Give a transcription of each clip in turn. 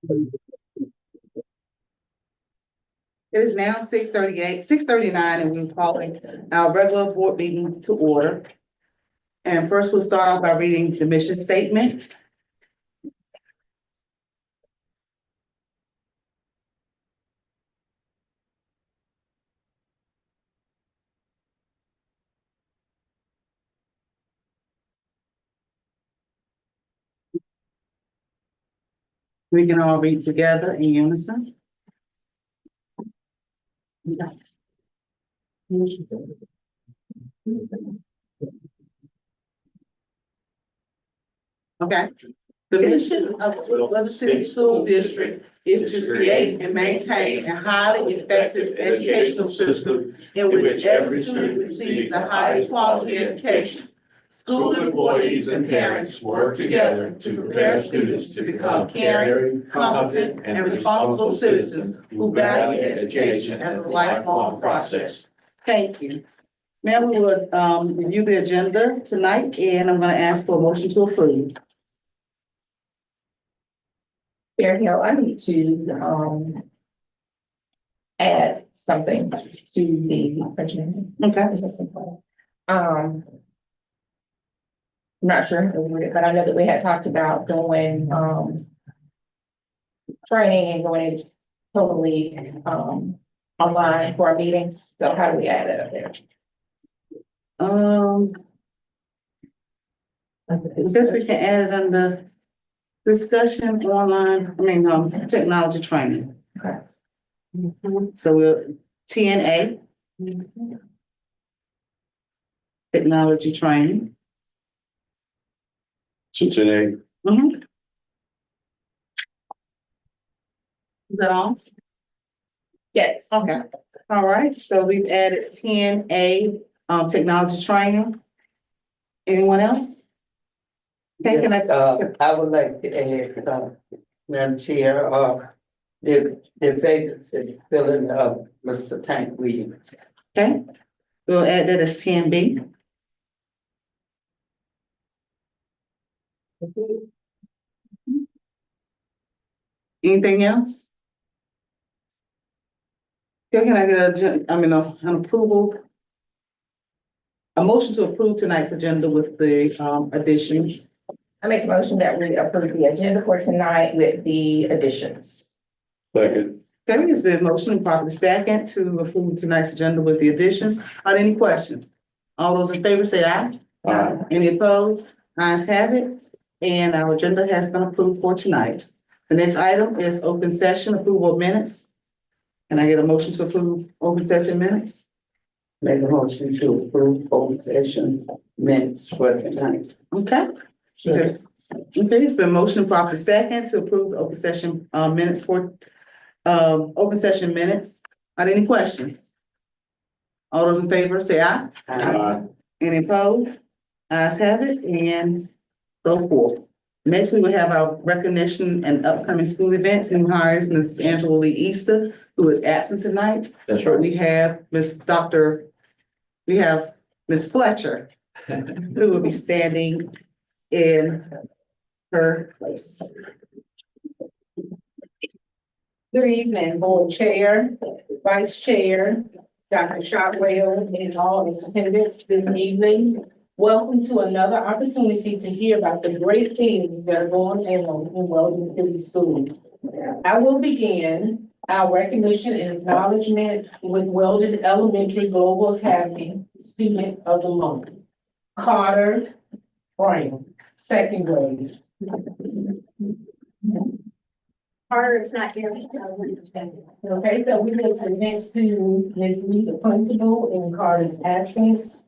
It is now 6:39, and we're calling our regular board meeting to order. And first, we'll start off by reading the mission statement. We can all read together in unison. Okay. The mission of the Weather City School District is to create and maintain a highly effective educational system in which every student receives the highest quality education. School employees and parents work together to prepare students to become caring, competent, and responsible citizens who value education as a lifelong process. Thank you. Now we will review the agenda tonight, and I'm going to ask for a motion to approve. Chair Hill, I need to add something to the agenda. Okay. Is this important? I'm not sure, but I know that we had talked about going training and going totally online for our meetings. So how do we add that up there? Since we can add it under discussion online, technology training. Okay. So we're TNA. Technology training. Cincinnati. Is that all? Yes. Okay. All right, so we've added TNA, technology training. Anyone else? Okay, can I would like to add, Madam Chair, the vacancy filling of Mr. Tank Williams. Okay, we'll add that as 10B. Anything else? Okay, can I get an approval? A motion to approve tonight's agenda with the additions. I make a motion that we approve the agenda for tonight with the additions. Second. Okay, it's been motion and properly second to approve tonight's agenda with the additions. Are there any questions? All those in favor say aye. Aye. Any opposed? Ayes have it. And our agenda has been approved for tonight. The next item is open session approval of minutes. Can I get a motion to approve open session minutes? Make a motion to approve open session minutes for tonight. Okay. Okay, it's been motion and properly second to approve the open session minutes for open session minutes. Are there any questions? All those in favor say aye. Aye. Any opposed? Ayes have it and so forth. Next, we will have our recognition and upcoming school events. New hires, Mrs. Angela Lee Easter, who is absent tonight. That's But right. we have Miss Fletcher, who will be standing in her place. Good evening, Board Chair, Vice Chair, Dr. Shotwell, and all in attendance this evening. Welcome to another opportunity to hear about the great things that are going on in Weldon City Schools. I will begin our recognition and acknowledgement with Weldon Elementary Global Academy Student of the Month, Carter Brown, second grade. Carter is not here. Okay, so we will present to Ms. Lee, the principal, in Carter's absence.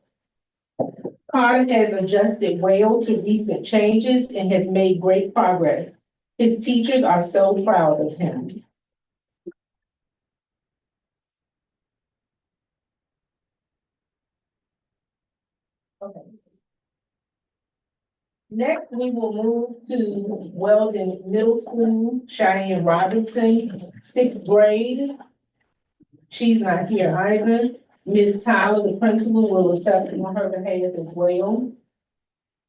Carter has adjusted well to recent changes and has made great progress. His teachers are so proud of him. Okay. Next, we will move to Weldon Middle School, Cheyenne Robinson, sixth grade. She's not here either. Ms. Tyler, the principal, will accept on her behalf as well.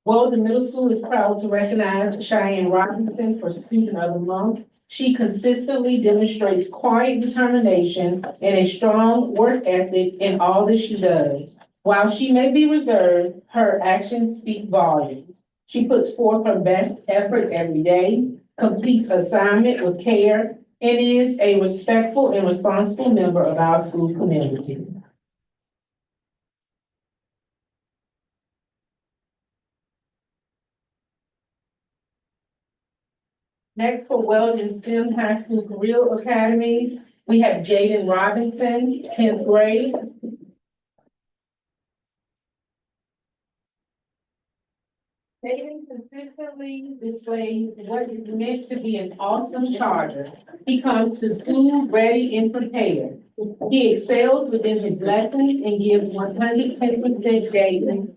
Weldon Middle School is proud to recognize Cheyenne Robinson for Student of the Month. She consistently demonstrates quiet determination and a strong work ethic in all that she does. While she may be reserved, her actions speak volumes. She puts forth her best effort every day, completes assignment with care, and is a respectful and responsible member of our school community. Next, for Weldon STEM High School Career Academies, we have Jaden Robinson, tenth grade. Jaden consistently displays what is meant to be an awesome charger. He comes to school ready and prepared. He excels within his lessons and gives 110% daily.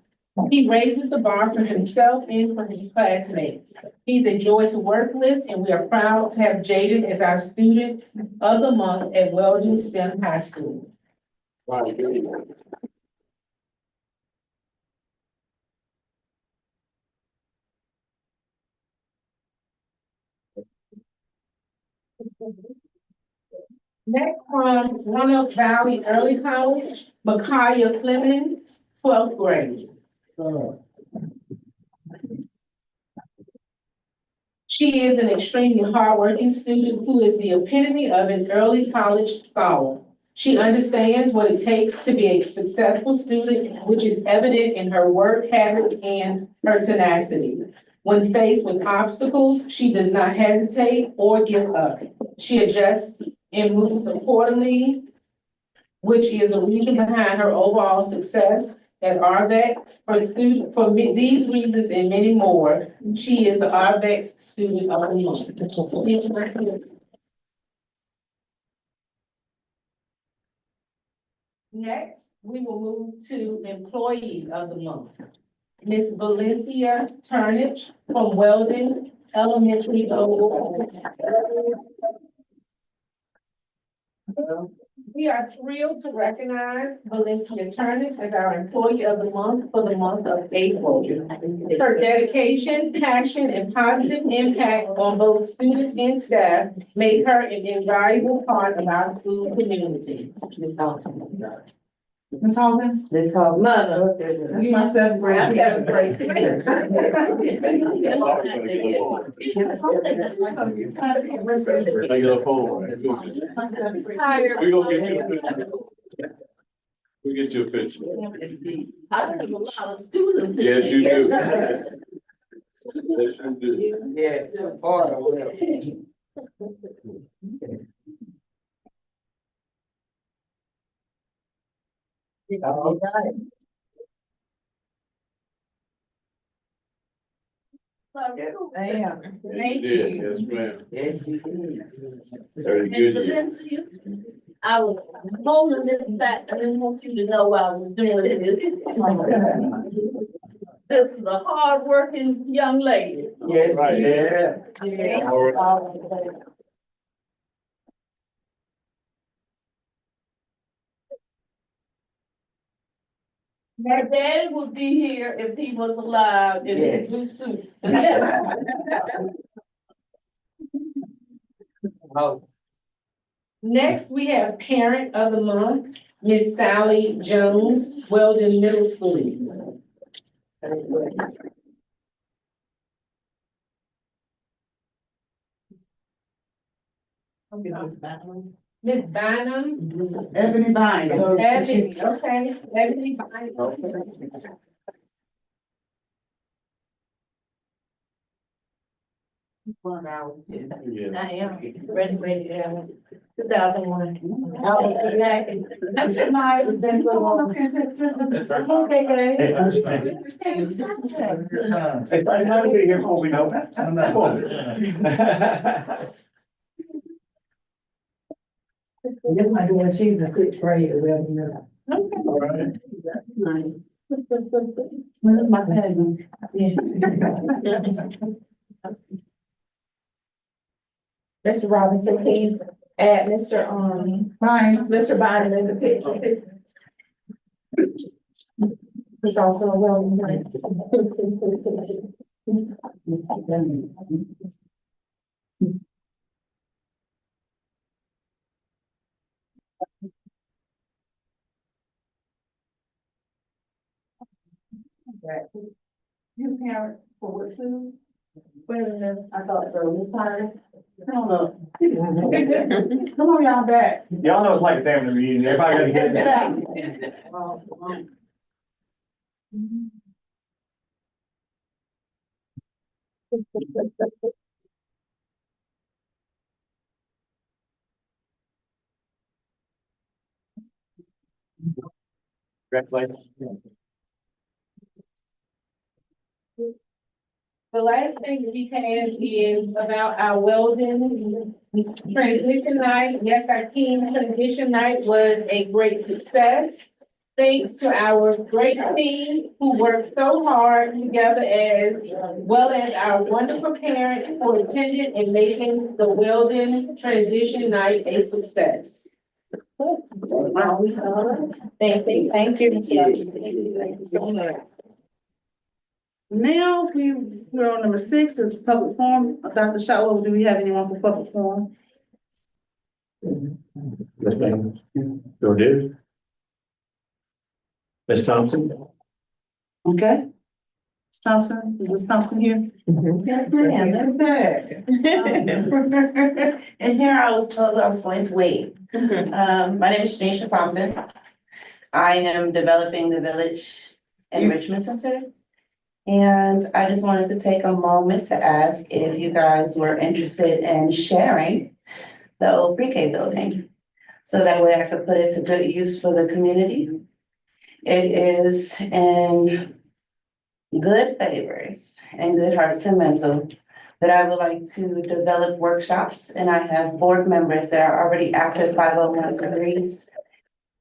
He raises the bar for himself and for his classmates. He's a joy to work with, and we are proud to have Jaden as our student of the month at Weldon STEM High School. Next, from Roanoke Valley Early College, Micaiah Fleming, twelfth grade. She is an extremely hardworking student who is the epitome of an early college scholar. She understands what it takes to be a successful student, which is evident in her work habits and her tenacity. When faced with obstacles, she does not hesitate or give up. She adjusts and moves accordingly, which is a reason behind her overall success at RVEC. These reasons and many more, she is the RVEC Student of the Month. Next, we will move to Employee of the Month. Ms. Valencia Turnage from Weldon Elementary. We are thrilled to recognize Valencia Turnage as our Employee of the Month for the month of April. Her dedication, passion, and positive impact on both students and staff make her an invaluable part of our school community. Ms. Hawkins? Ms. Hall. Mother. That's my seventh grade. Seventh grade. We gonna get you a picture. We get you a picture. I have a lot of students. Yes, you do. Yes, you do. Yeah, order, well. All right. Damn. Yes, you did. Yes, ma'am. Yes, you did. Very good. I was holding this back, I didn't want you to know I was doing this. This is a hard-working young lady. Yes, Right. yeah. All right. Her dad would be here if he was alive in his blue suit. Oh, Next, we have Parent of the Month, Ms. Sally Jones, Weldon Middle School. Ms. Bynum. Ebony Bynum. Ebony, okay, Ebony Bynum. Yeah. I am graduated in 2001. I said my. Okay, guys. Hey, Brian, how did we get before we know that? I'm not. This my daughter, she's a sixth grader, well, you know. All right. Where's my cousin? Mr. Robinson, please add Mr. Bye. Mr. Bynum in the picture. He's also a Weldon. You parent for what, Sue? Wait a minute, I thought so, Ms. Tyler. Come on up. Come on, y'all back. Y'all know it's like a family reunion, everybody gotta get it. Congratulations. The last thing we have is about our Weldon transition night. Yes, our team transition night was a great success. Thanks to our great team who worked so hard together, as well as our wonderful parents who attended and making the Weldon transition night a success. Thank you. Thank you. Thank you so much. Now we're on number 6, is public forum. Dr. Shotwell, do we have anyone for public forum? Yes, ma'am. Sure do. Ms. Thompson? Okay. Ms. Thompson, is Ms. Thompson here? Yes, ma'am, that's it. And here I was told I was going to wait. My name is Janisha Thompson. I am developing the Village Enrichment Center. And I just wanted to take a moment to ask if you guys were interested in sharing the old pre-K building. So that way I could put it to good use for the community. It is in good favors and good hearts and mental that I would like to develop workshops, and I have board members that are already active 501c3s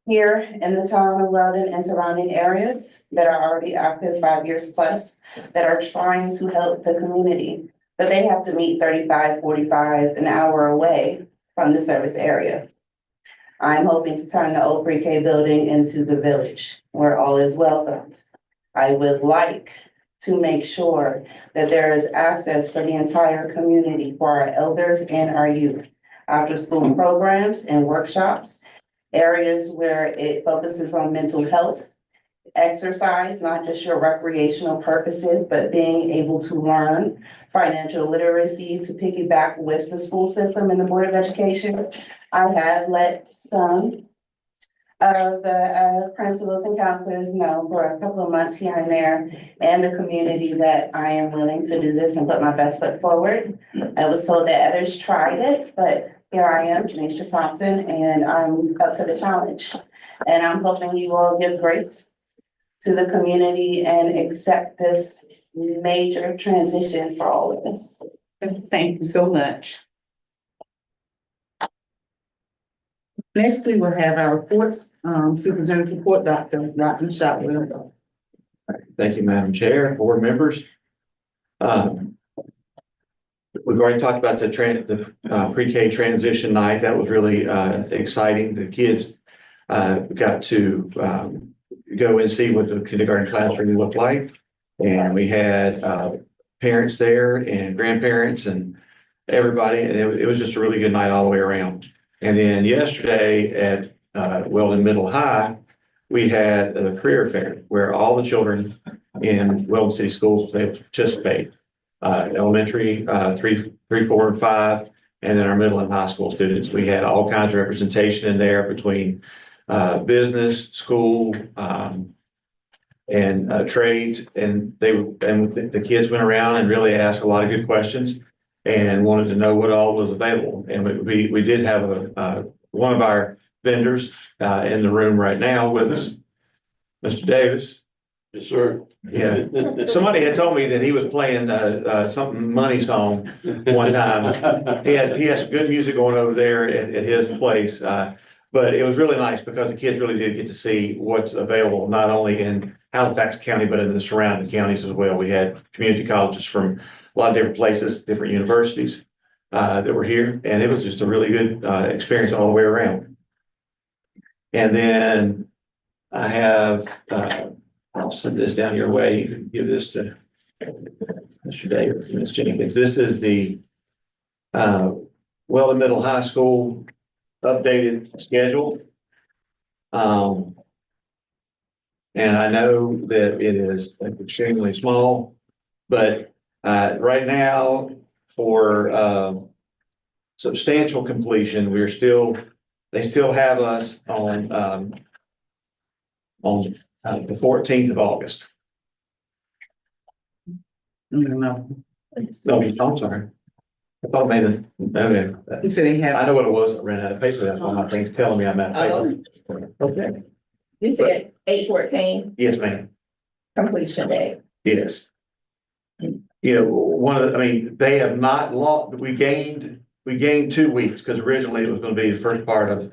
here in the town of Weldon and surrounding areas that are already active 5 years plus, that are trying to help the community. But they have to meet 35, 45 an hour away from the service area. I'm hoping to turn the old pre-K building into the village where all is welcomed. I would like to make sure that there is access for the entire community for our elders and our youth. After school programs and workshops, areas where it focuses on mental health, exercise, not just your recreational purposes, but being able to learn financial literacy to piggyback with the school system and the Board of Education. I have let some of the principals and counselors know for a couple of months here and there, and the community, that I am willing to do this and put my best foot forward. I was told that others tried it, but here I am, Janisha Thompson, and I'm up to the challenge. And I'm hoping you all give grace to the community and accept this major transition for all of us. Thank you so much. Next, we will have our reports, Superintendent's report, Dr. Rodney Shotwell. Thank you, Madam Chair, board members. We've already talked about the pre-K transition night. That was really exciting. The kids got to go and see what the kindergarten classroom looked like. And we had parents there and grandparents and everybody, and it was just a really good night all the way around. And then yesterday at Weldon Middle High, we had a career fair where all the children in Weldon City Schools, they participate. Elementary, 3, 4, and 5, and then our middle and high school students. We had all kinds of representation in there between business, school, and trades, and the kids went around and really asked a lot of good questions and wanted to know what all was available. And we did have one of our vendors in the room right now with us, Mr. Davis. Yes, sir. Yeah, somebody had told me that he was playing something money song one time. He has good music going over there at his place. But it was really nice because the kids really did get to see what's available, not only in Halifax County, but in the surrounding counties as well. We had community colleges from a lot of different places, different universities that were here, and it was just a really good experience all the way around. And then I have, I'll send this down your way. You can give this to Mr. Davis, Ms. Jenkins. This is the Weldon Middle High School updated schedule. And I know that it is extremely small, but right now for substantial completion, they still have us on the 14th of August. No. No, I'm sorry. I thought maybe, okay. You said they I have, know what it was. I ran out of paper. That's why my thing's telling me I'm out of paper. Okay. You said 8/14 Yes, ma'am. completion day. Yes. You know, I mean, they have not lost, we gained 2 weeks because originally it was going to be the first part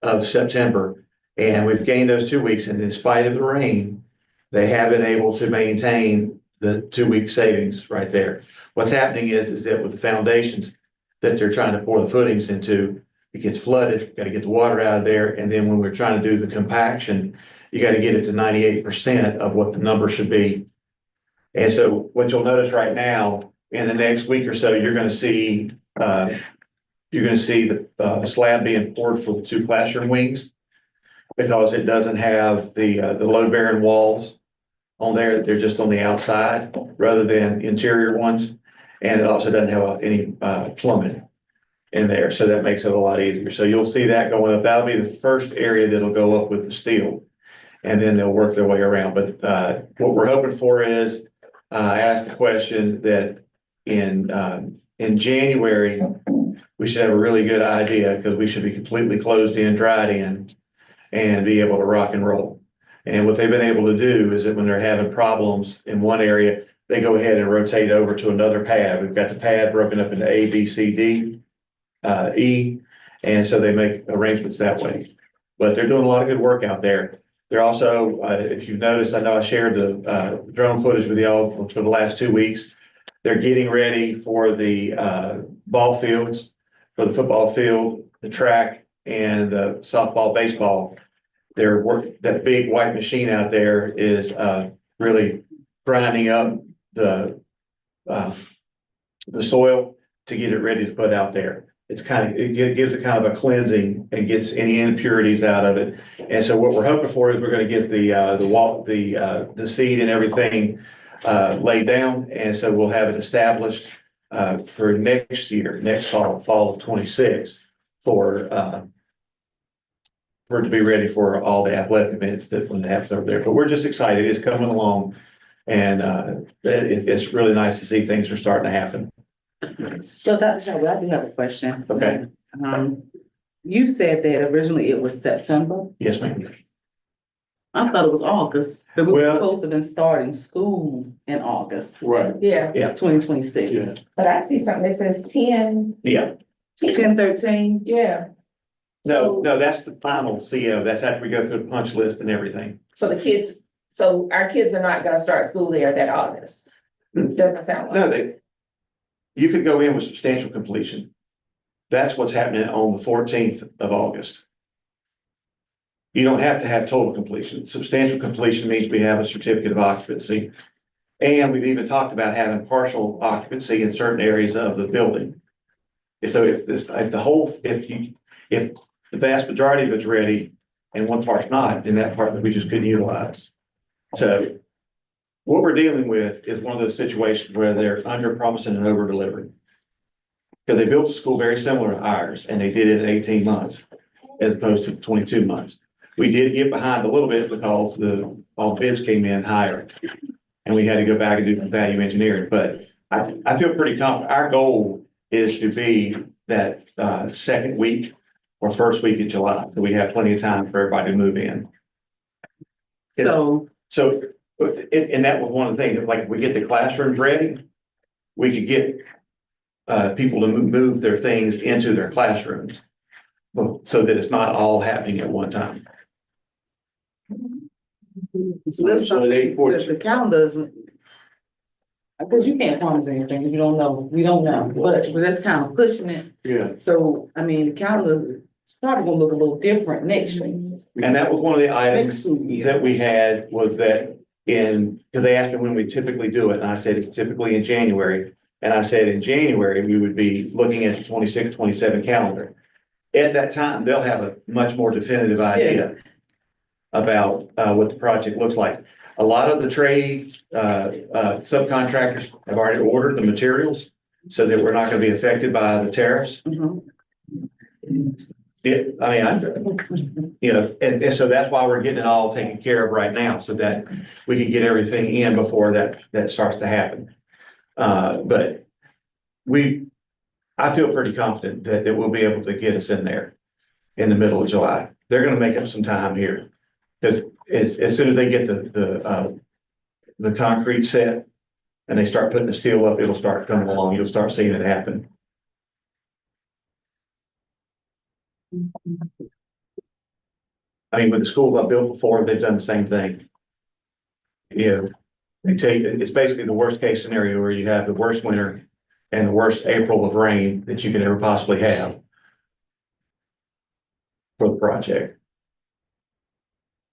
of September. And we've gained those 2 weeks, and in spite of the rain, they have been able to maintain the 2 week savings right there. What's happening is that with the foundations that they're trying to pour the footings into, it gets flooded, got to get the water out of there. And then when we're trying to do the compaction, you got to get it to 98% of what the number should be. And so what you'll notice right now, in the next week or so, you're going to see the slab being poured for the 2 classroom wings, because it doesn't have the load bearing walls on there. They're just on the outside rather than interior ones. And it also doesn't have any plumbing in there. So that makes it a lot easier. So you'll see that going up. That'll be the first area that'll go up with the steel, and then they'll work their way around. But what we're hoping for is, I asked the question that in January, we should have a really good idea, because we should be completely closed in, dried in, and be able to rock and roll. And what they've been able to do is that when they're having problems in one area, they go ahead and rotate over to another pad. We've got the pad broken up into A, B, C, D, E, and so they make arrangements that way. But they're doing a lot of good work out there. They're also, if you've noticed, I know I shared the drone footage with y'all for the last 2 weeks. They're getting ready for the ball fields, for the football field, the track, and the softball, baseball. That big white machine out there is really grinding up the soil to get it ready to put out there. It gives it kind of a cleansing and gets any impurities out of it. And so what we're hoping for is we're going to get the seed and everything laid down, and so we'll have it established for next year, next fall of 26, for it to be ready for all the athletic events that when they happen over there. But we're just excited. It's coming along, and it's really nice to see things are starting to happen. so Dr. Shelby, I do have a question. Okay. You said that originally it was September. Yes, ma'am. I thought it was August, but we were Well- supposed to have been starting school in August, Right. Yeah, 2026. Yeah. but I see something that says 10. Yeah. 10/13. Yeah, No, that's the final CO. That's after we go through the punch list and everything. so our kids are not gonna start school there that August. Doesn't sound like. No, you could go in with substantial completion. That's what's happening on the 14th of August. You don't have to have total completion. Substantial completion means we have a certificate of occupancy. And we've even talked about having partial occupancy in certain areas of the building. And so if the vast majority of it's ready and one part's not, then that part that we just couldn't utilize. So what we're dealing with is one of those situations where they're under promising and over delivering. Because they built a school very similar to ours, and they did it in 18 months as opposed to 22 months. We did get behind a little bit because all bids came in higher, and we had to go back and do value engineering. But I feel pretty confident. Our goal is to be that second week or first week in July, so we have plenty of time for everybody to move in. So, And that was one of the things, like, if we get the classrooms ready, we could get people to move their things into their classrooms, so that it's not all happening at one time. let's So at 8:14. the calendar isn't. Because you can't promise anything, you don't know, we don't know, but that's kind of pushing it. Yeah. So, I mean, the calendar is probably gonna look a little different next year, And that was one of the next items school year. that we had, was that because they asked me when we typically do it, and I said it's typically in January. And I said in January, we would be looking at the 26, 27 calendar. At that time, they'll have a much more definitive idea. about, what the project looks like. A lot of the trade, subcontractors have already ordered the materials so that we're not gonna be affected by the tariffs. Mhm. And so that's why we're getting it all taken care of right now, so that we can get everything in before that starts to happen. But I feel pretty confident that we'll be able to get us in there in the middle of July. They're gonna make up some time here. Because as soon as they get the concrete set and they start putting the steel up, it'll start coming along. You'll start seeing it happen. I mean, with the schools I built before, they've done the same thing. They tell you, it's basically the worst case scenario where you have the worst winter and the worst April of rain that you could ever possibly have for the project.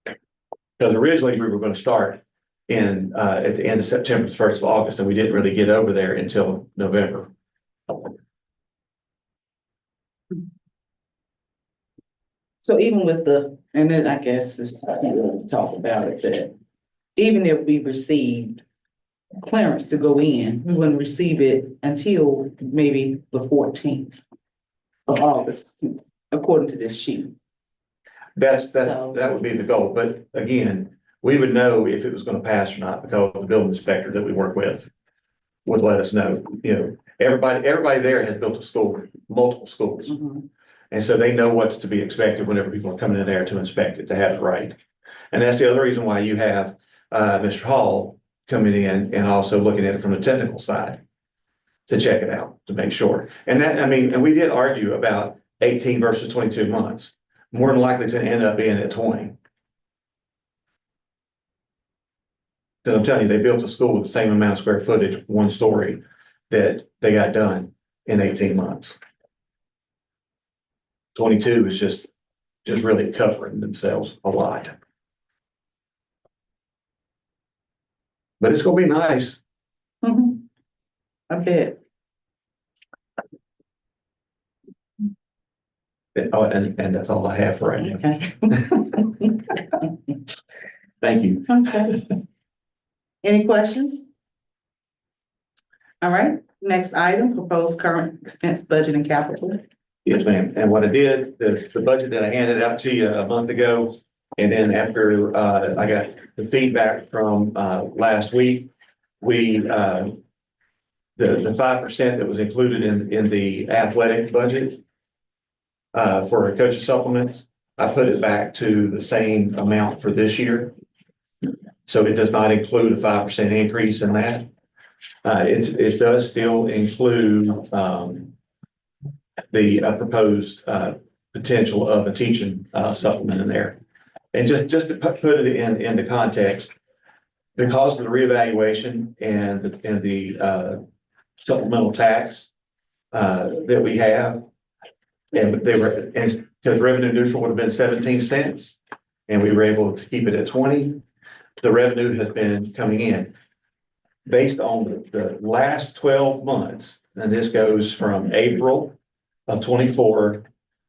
Because originally we were going to start at the end of September, 1st of August, and we didn't really get over there until November. So even with and then I guess it's to talk about it, that even if we received clearance to go in, we wouldn't receive it until maybe the 14th of August, according to this sheet. That would be the goal, but again, we would know if it was gonna pass or not, because the building inspector that we work with would let us know. Everybody there has built a school, multiple schools. Mhm. And so they know what's to be expected whenever people are coming in there to inspect it, to have it right. And that's the other reason why you have Mr. Hall coming in and also looking at it from the technical side to check it out, to make sure. And we did argue about 18 versus 22 months. More than likely it's gonna end up being at 20. Because I'm telling you, they built a school with the same amount of square footage, one story, that they got done in 18 months. 22 is just really covering themselves a lot. But it's gonna be nice. Mhm. I bet. And that's all I have for right now. Okay. Thank you. Okay. Any questions? All right, next item, proposed current expense budget and capital. Yes, ma'am. And what I did, the budget that I handed out to you a month ago, and then after I got the feedback from last week, the 5% that was included in the athletic budget for coaching supplements, I put it back to the same amount for this year. So it does not include a 5% increase in that. It does still include the proposed potential of a teaching supplement in there. And just to put it into context, because of the reevaluation and the supplemental tax that we have, and because revenue neutral would have been 17 cents, and we were able to keep it at 20, the revenue has been coming in. Based on the last 12 months, and this goes from April of 24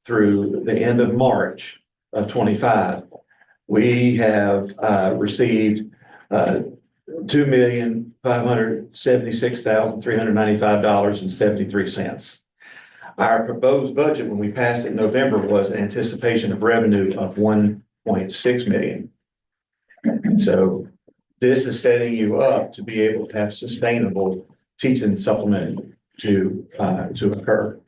through the end of March of 25, we have received $2,576,395.73. Our proposed budget, when we passed it in November, was an anticipation of revenue of 1.6 million. So this is setting you up to be able to have sustainable teaching supplement to occur.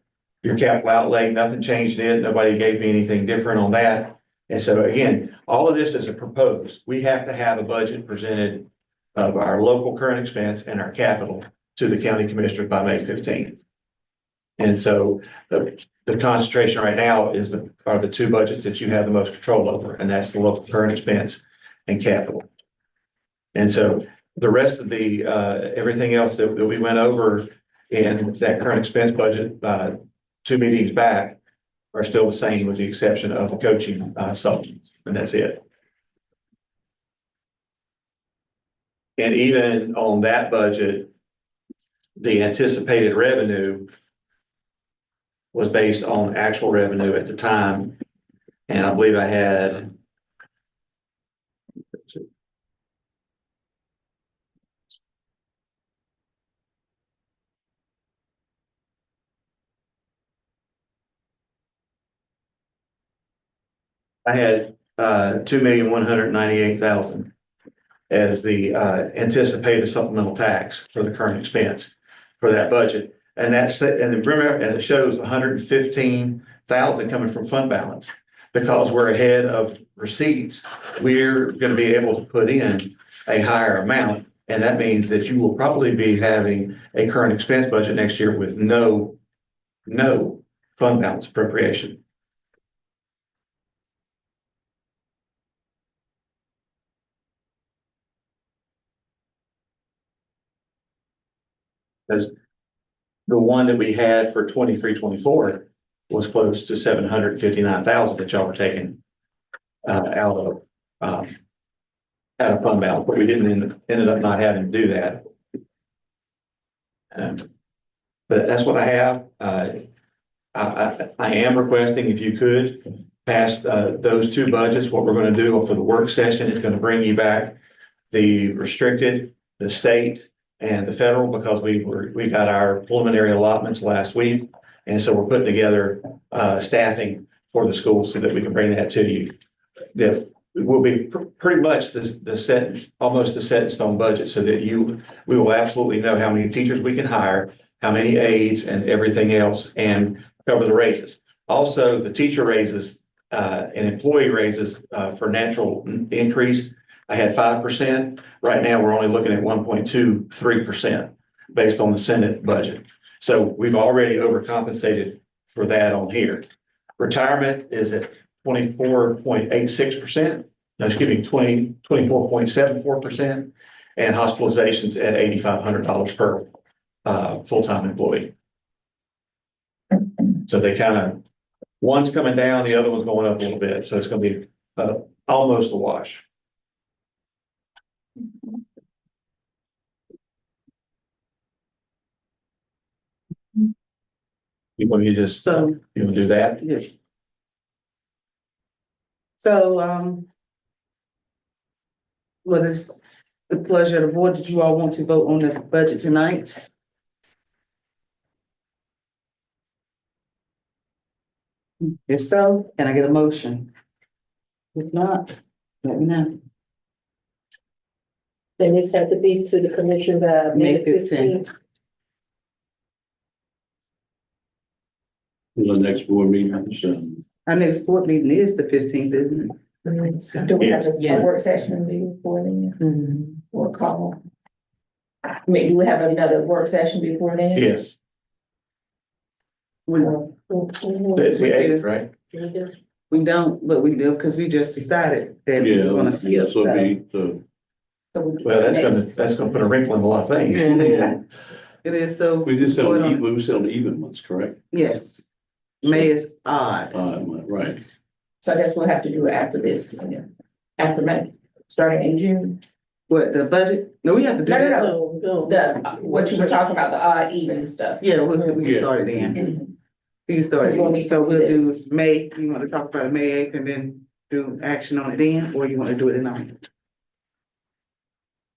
Your capital outlay, nothing changed in it. Nobody gave me anything different on that. And so again, all of this is a proposed. We have to have a budget presented of our local current expense and our capital to the county commissioners by May 15th. And so the concentration right now are the two budgets that you have the most control over, and that's the local current expense and capital. And so the rest of the everything else that we went over in that current expense budget 2 meetings back are still the same, with the exception of the coaching supplements, and that's it. And even on that budget, the anticipated revenue was based on actual revenue at the time. And I believe I had I had, 2,198,000 as the, anticipated supplemental tax for the current expense for that budget. And that's, and remember, and it shows 115,000 coming from fund balance. Because we're ahead of receipts, we're gonna be able to put in a higher amount. And that means that you will probably be having a current expense budget next year with no fund balance appropriation. Because the one that we had for 23-24 was close to 759,000 that y'all were taking out of fund balance, but we didn't ended up not having to do that. But that's what I have. I am requesting if you could pass those two budgets. What we're going to do for the work session is going to bring you back the restricted, the state, and the federal, because we got our preliminary allotments last week. And so we're putting together staffing for the schools so that we can bring that to you. That will be pretty much almost the set in stone budget, so that we will absolutely know how many teachers we can hire, how many aides and everything else, and cover the raises. Also, the teacher raises and employee raises for natural increase. I had 5%. Right now, we're only looking at 1.23% based on the Senate budget. So we've already overcompensated for that on here. Retirement is at 24.86%. No, excuse me, 24.74%. And hospitalizations at $8,500 per full-time employee. So they kind of, one's coming down, the other one's going up a little bit. So it's going to be almost a wash. You want me to just, So, you want to do that? yeah. So, what is the pleasure of the board? Did you all want to vote on the budget tonight? If so, can I get a motion? If not, let me know. And this have to be to the commission by May May 15th. 15th. The next board meeting, Our next board meeting is the 15th, isn't Do we have Yeah. a work session before then, it? or call? I mean, do we have another work session before then? Yes. We, It's the 8th, right? we don't, but we do, because we just decided that we were gonna skip, So so. be, so Well, that's gonna put a wrinkle in a lot of things. Yeah. It is, so, we just said, Vote on it. we said on the even months, correct? yes, May is odd. Right. So I guess we'll have to do it after this, after May, starting in June. What, the budget? No, we have to do No, no, that. no, the, what you were talking about, the odd even stuff. Yeah, we can Yeah. start it in. Mhm. We can start You want me it, to so do we'll do this? May, you wanna talk about May 8th and then do action on it then, or you wanna do it tonight?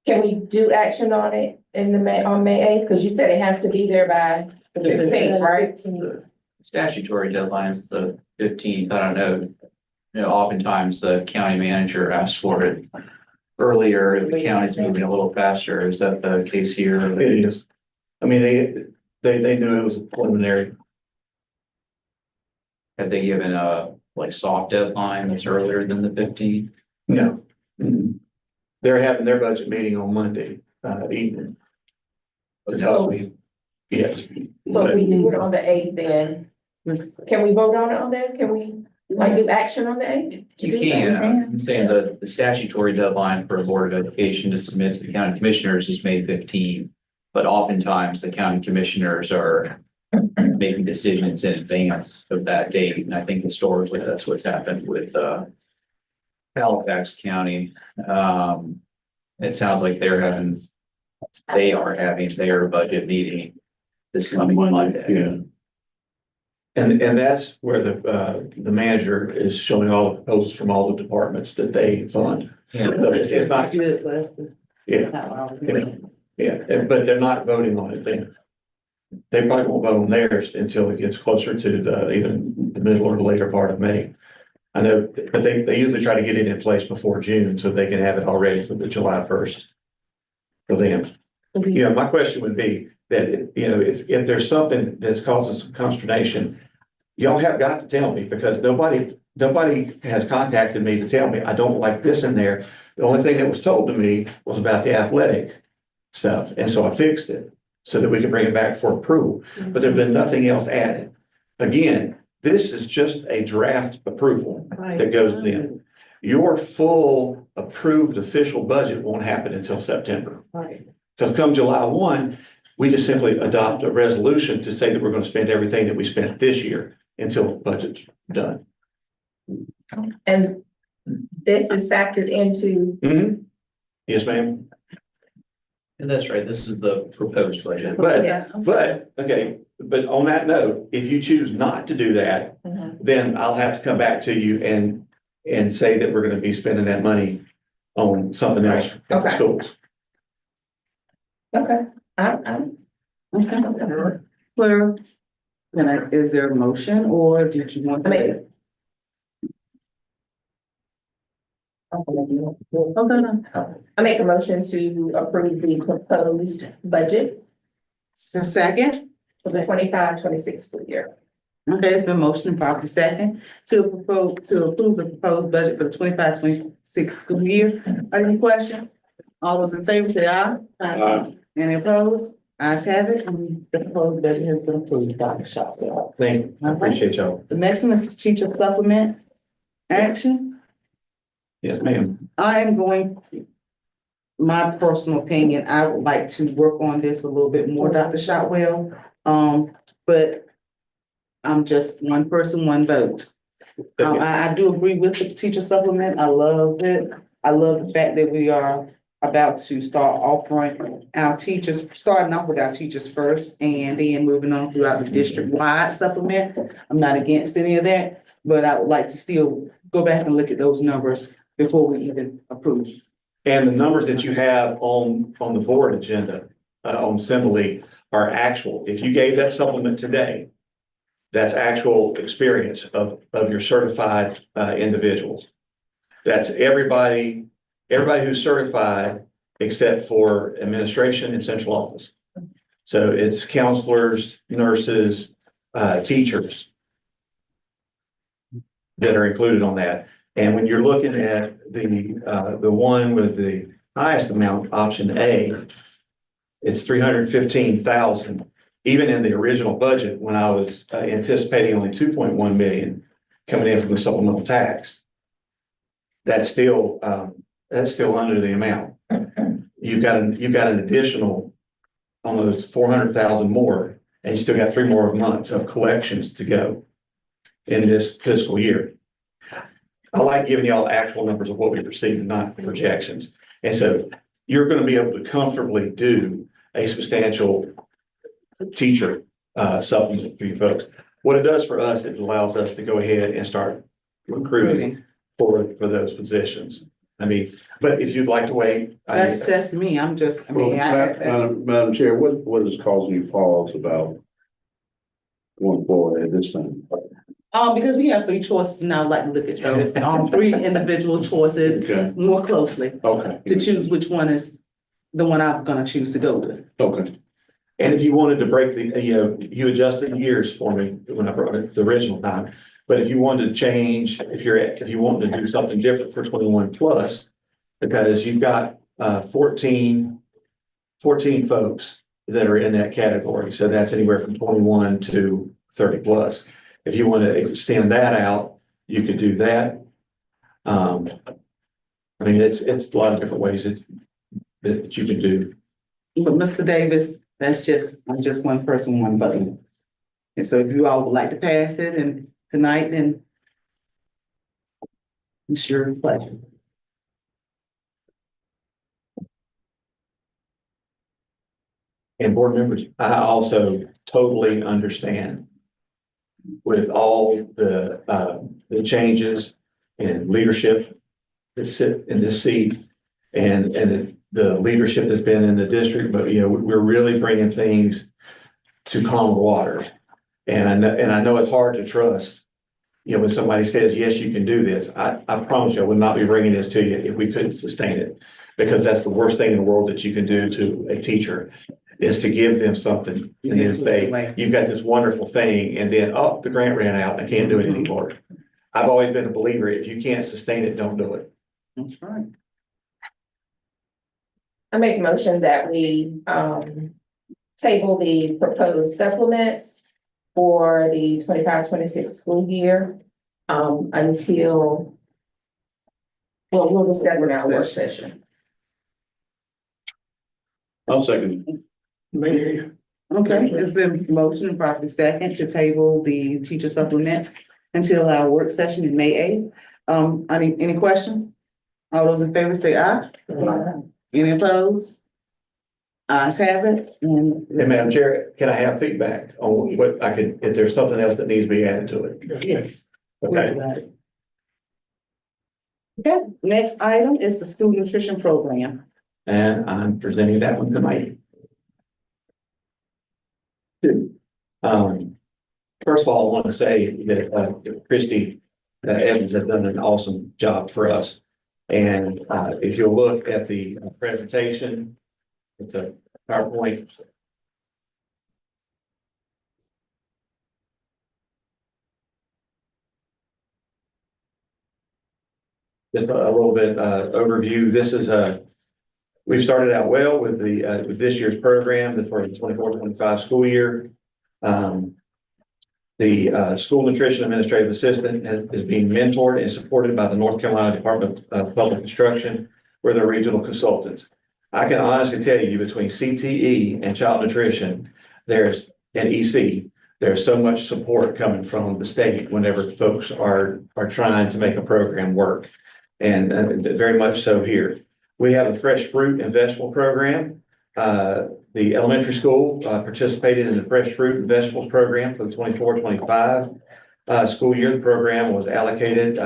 Can we do action on it in the on May 8th? Because you said it has to be there by the 15th, right? Statutory deadline is the 15th. I don't know. You know, oftentimes the county manager asks for it earlier. If the county's moving a little faster, is that the case here? It is. I mean, they knew it was a preliminary. Have they given a like soft deadline that's earlier than the 15th? No. Mm-mm. They're having their budget meeting on Monday evening. So- Yes. So if we do it on the 8th, then can we vote on it on that? Can we like do action on the 8th? You can. I'm saying the statutory deadline for the Board of Education to submit to the county commissioners is May 15th. But oftentimes the county commissioners are making decisions in advance of that date. And I think historically that's what's happened with Halifax County. It sounds like they are having their budget meeting this coming Monday. Yeah. And that's where the manager is showing all the proposals from all the departments that they fund. Yeah. So it's not, Good, Lester. yeah, How I was Yeah. doing. yeah, but they're not voting on it then. They probably won't vote on theirs until it gets closer to either the middle or the later part of May. I know, but they usually try to get it in place before June so they can have it all ready for the July 1st for them. Yeah, my question would be that, you know, if there's something that's causing some consternation, y'all have got to tell me, because nobody has contacted me to tell me, I don't like this in there. The only thing that was told to me was about the athletic stuff, and so I fixed it so that we can bring it back for approval, but there's been nothing else added. Again, this is just a draft approval that goes to them. Your full approved official budget won't happen until September. Right. Because come July 1, we just simply adopt a resolution to say that we're going to spend everything that we spent this year until the budget's done. And this is factored into, Yes, ma'am. And that's right, this is the proposed budget. yes. But on that note, if you choose not to do that, Mhm. then I'll have to come back to you and say that we're going to be spending that money on something else at the Okay. schools. Okay, I'm. Okay. Well, is there a motion or did you want I mean- to? Okay, no. I make a motion to approve the proposed budget A second? for the 25-26 school year. Okay, it's been motioned properly second to approve the proposed budget for the 25-26 school year. Are there any questions? All those in favor say aye. Aye. Any opposed? Ayes have it, and the proposed budget has been approved, Dr. Shopwell. Thank you. I appreciate y'all. The next one is teacher supplement action. Yes, ma'am. I am going, my personal opinion, I would like to work on this a little bit more, Dr. Shotwell. But I'm just one person, one vote. I do agree with the teacher supplement. I love it. I love the fact that we are about to start offering our teachers, starting off with our teachers first and then moving on throughout the district-wide supplement. I'm not against any of that, but I would like to still go back and look at those numbers before we even approve. And the numbers that you have on the board agenda, on Assembly are actual. If you gave that supplement today, that's actual experience of your certified individuals. That's everybody who's certified except for administration and central office. So it's counselors, nurses, teachers that are included on that. And when you're looking at the one with the highest amount, option A, it's 315,000. Even in the original budget, when I was anticipating only 2.1 million coming in from the supplemental tax, that's still under the amount. You've got an additional almost 400,000 more, and you still got 3 more months of collections to go in this fiscal year. I like giving y'all actual numbers of what we received, not projections. And so you're going to be able to comfortably do a substantial teacher supplement for you folks. What it does for us, it allows us to go ahead and start recruiting for those positions. I mean, but if you'd like to wait. That's me. I'm just, I mean, Madam Chair, what is causing you pause about going forward at this time? because we have 3 choices and I would like to look at those, 3 individual choices Okay, more closely okay. to choose which one is the one I'm gonna choose to go with. Okay, And if you wanted to break you adjusted years for me when I brought it the original time. But if you wanted to change, if you wanted to do something different for 21 plus, because you've got 14 folks that are in that category. So that's anywhere from 21 to 30 plus. If you want to extend that out, you could do that. I mean, it's a lot of different ways that you can do. But Mr. Davis, I'm just one person, one vote. And so if you all would like to pass it and tonight, then it's your pleasure. And board members, I also totally understand with all the changes in leadership that sit in this seat and the leadership that's been in the district, but we're really bringing things to calmer waters. And I know it's hard to trust you know, when somebody says, yes, you can do this, I promise you, I would not be bringing this to you if we couldn't sustain it. Because that's the worst thing in the world that you can do to a teacher, is to give them something and then say, you've got this wonderful thing, and then, oh, the grant ran out, I can't do it anymore. I've always been a believer, if you can't sustain it, don't do it. That's right. I make a motion that we, table the proposed supplements for the 25-26 school year, until, well, we'll discuss in our work session. I'll second. Okay, it's been motion and properly second to table the teacher supplements until our work session in May 8th. Any questions? All those in favor say aye. Any opposed? Ayes have it. And Madam Chair, can I have feedback on what I could, if there's something else that needs to be added to it? Yes. Okay. Okay, next item is the school nutrition program. And I'm presenting that one tonight. First of all, I want to say that Christy Evans has done an awesome job for us. And if you'll look at the presentation, it's a PowerPoint. Just a little bit overview. This is we've started out well with the with this year's program for the 24-25 school year. The school nutrition administrative assistant is being mentored and supported by the North Carolina Department of Public Instruction, where they're regional consultants. I can honestly tell you, between CTE and child nutrition, and EC, there's so much support coming from the state whenever folks are trying to make a program work, and very much so here. We have a fresh fruit and vegetable program. The elementary school participated in the fresh fruit and vegetables program for the 24-25 school year. The program was allocated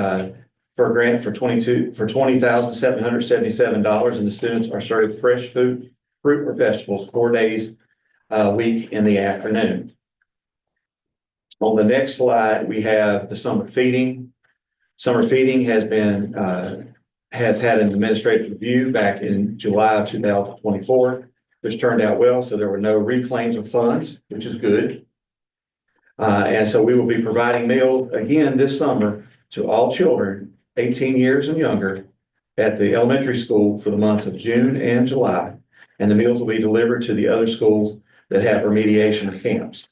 for a grant for $20,777, and the students are served fresh fruit or vegetables 4 days a week in the afternoon. On the next slide, we have the summer feeding. Summer feeding has been has had an administrative review back in July of 2024, which turned out well. So there were no reclaims of funds, which is good. And so we will be providing meals again this summer to all children 18 years and younger at the elementary school for the months of June and July. And the meals will be delivered to the other schools that have remediation camps.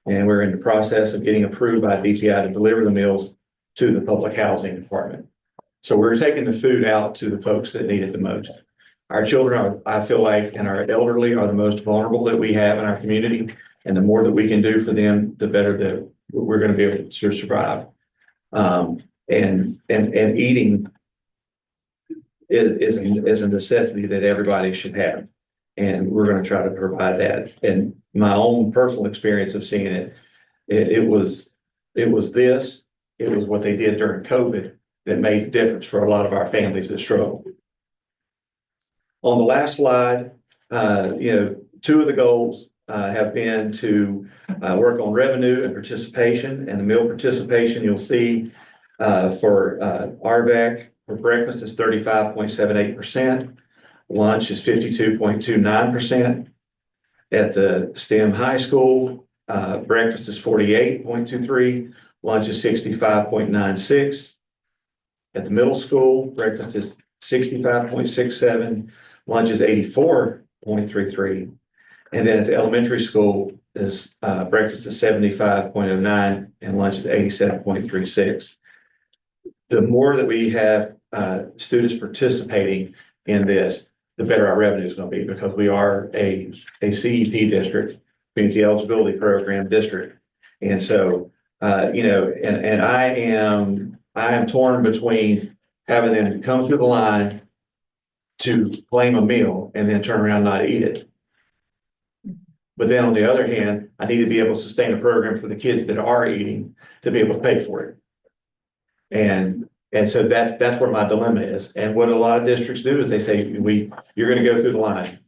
And we're in the process of getting approved by DPI to deliver the meals to the public housing department. So we're taking the food out to the folks that need it the most. Our children are, I feel like, and our elderly are the most vulnerable that we have in our community. And the more that we can do for them, the better that we're going to be able to survive. And eating is a necessity that everybody should have. And we're going to try to provide that. And my own personal experience of seeing it was what they did during COVID that made a difference for a lot of our families that struggle. On the last slide, two of the goals have been to work on revenue and participation, and the meal participation you'll see for RVAC for breakfast is 35.78%. Lunch is 52.29%. At the STEM high school, breakfast is 48.23%, lunch is 65.96%. At the middle school, breakfast is 65.67%, lunch is 84.33%. And then at the elementary school is breakfast is 75.09% and lunch is 87.36%. The more that we have students participating in this, the better our revenue is going to be, because we are a CEP district, community eligibility program district. And so, and I am torn between having them come through the line to claim a meal and then turn around and not eat it. But then on the other hand, I need to be able to sustain a program for the kids that are eating to be able to pay for it. And so that's where my dilemma is. And what a lot of districts do is they say, you're going to go through the line.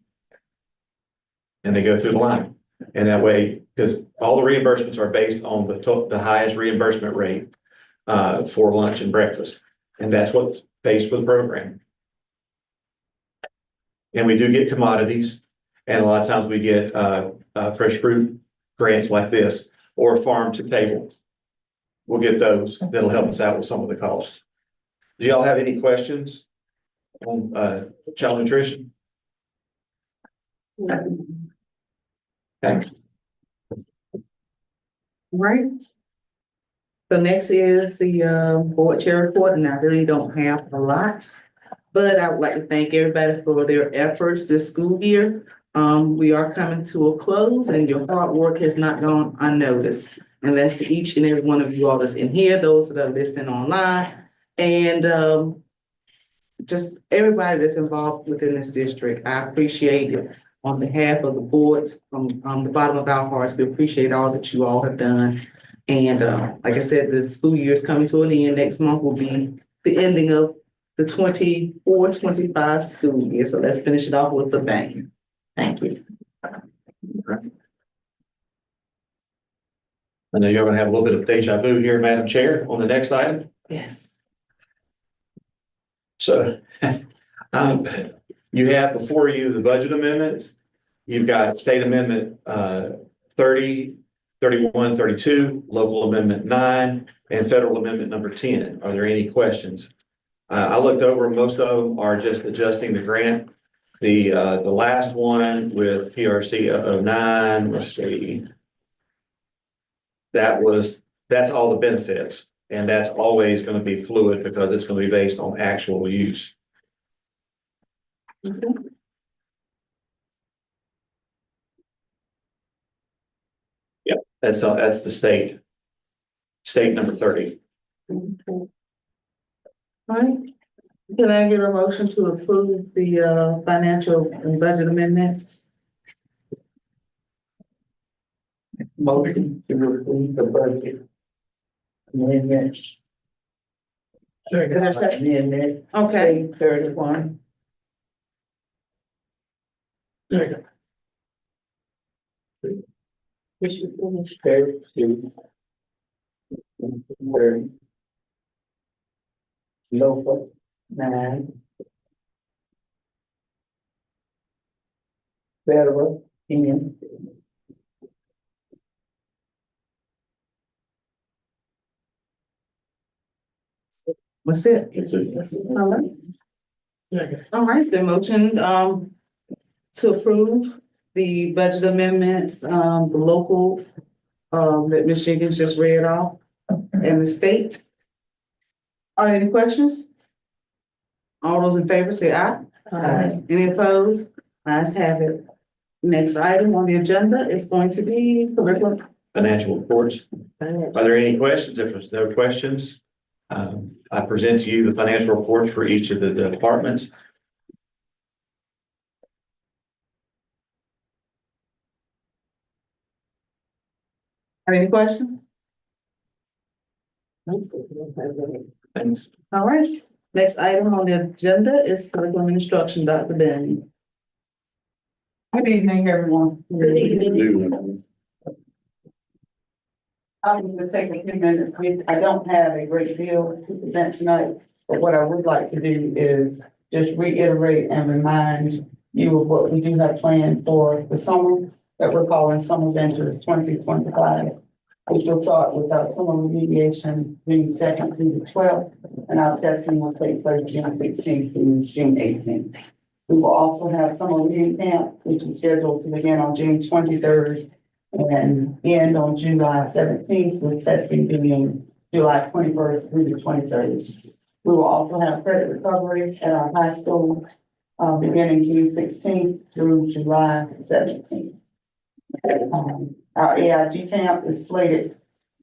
And they go through the line. And that way, because all the reimbursements are based on the highest reimbursement rate for lunch and breakfast. And that's what pays for the program. And we do get commodities, and a lot of times we get, fresh fruit grants like this, or farm to table. We'll get those. That'll help us out with some of the costs. Do y'all have any questions on, child nutrition? Okay. Right. So next is the board chair report, and I really don't have a lot. But I would like to thank everybody for their efforts this school year. We are coming to a close, and your hard work has not gone unnoticed. And that's to each and every one of you all that's in here, those that are listening online, and just everybody that's involved within this district. I appreciate it. On behalf of the boards, from the bottom of our hearts, we appreciate all that you all have done. And like I said, the school year is coming to an end. Next month will be the ending of the 24-25 school year. So let's finish it off with a bang. Thank you. I know you're gonna have a little bit of deja vu here, Madam Chair, on the next item. Yes. So, you have before you the budget amendments. You've got state amendment 30, 31, 32, local amendment 9, and federal amendment number 10. Are there any questions? I looked over, most of them are just adjusting the grant. The last one with PRC 09, let's see. That's all the benefits, and that's always going to be fluid because it's going to be based on actual use. Yep, that's the state number 30. All right. Can I get a motion to approve the financial and budget amendments? Motion to approve the budget amendments. Is there a second? Amendment. Okay. 31. Second. Which you finished. 32. 30. Local 9. Federal 10. What's it? All right. All right, the motion to approve the budget amendments, the local that Ms. Jenkins just read off, and the state. Are there any questions? All those in favor say aye. Aye. Any opposed? Ayes have it. Next item on the agenda is going to be curriculum. Financial reports. Are there any questions? If there's no questions, I present to you the financial reports for each of the departments. Have any questions? Thanks. All right, next item on the agenda is curriculum instruction, Dr. Benny. Good evening, everyone. Good evening. I'm gonna take a few minutes. I don't have a great deal to present tonight, but what I would like to do is just reiterate and remind you of what we do have planned for the summer that we're calling Summer Ventures 2025. Which will start with our summer remediation June 2nd through the 12th, and our testing will take place June 16th through June 18th. We will also have summer reading camp, which is scheduled to begin on June 23rd and end on July 17th, with testing beginning July 21st through the 23rd. We will also have credit recovery at our high school beginning June 16th through July 17th. Our AIG camp is slated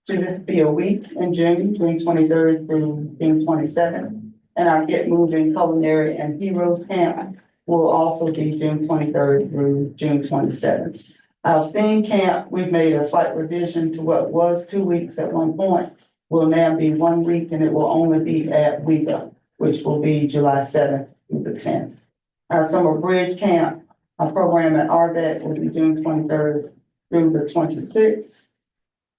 to be a week in June 23rd through June 27th. And our Get Moving Culinary and Heroes camp will also be June 23rd through June 27th. Our STEAM camp, we've made a slight revision to what was 2 weeks at one point, will now be 1 week, and it will only be at WEGA, which will be July 7th through the 10th. Our Summer Bridge camp, our program at RVET will be June 23rd through the 26th.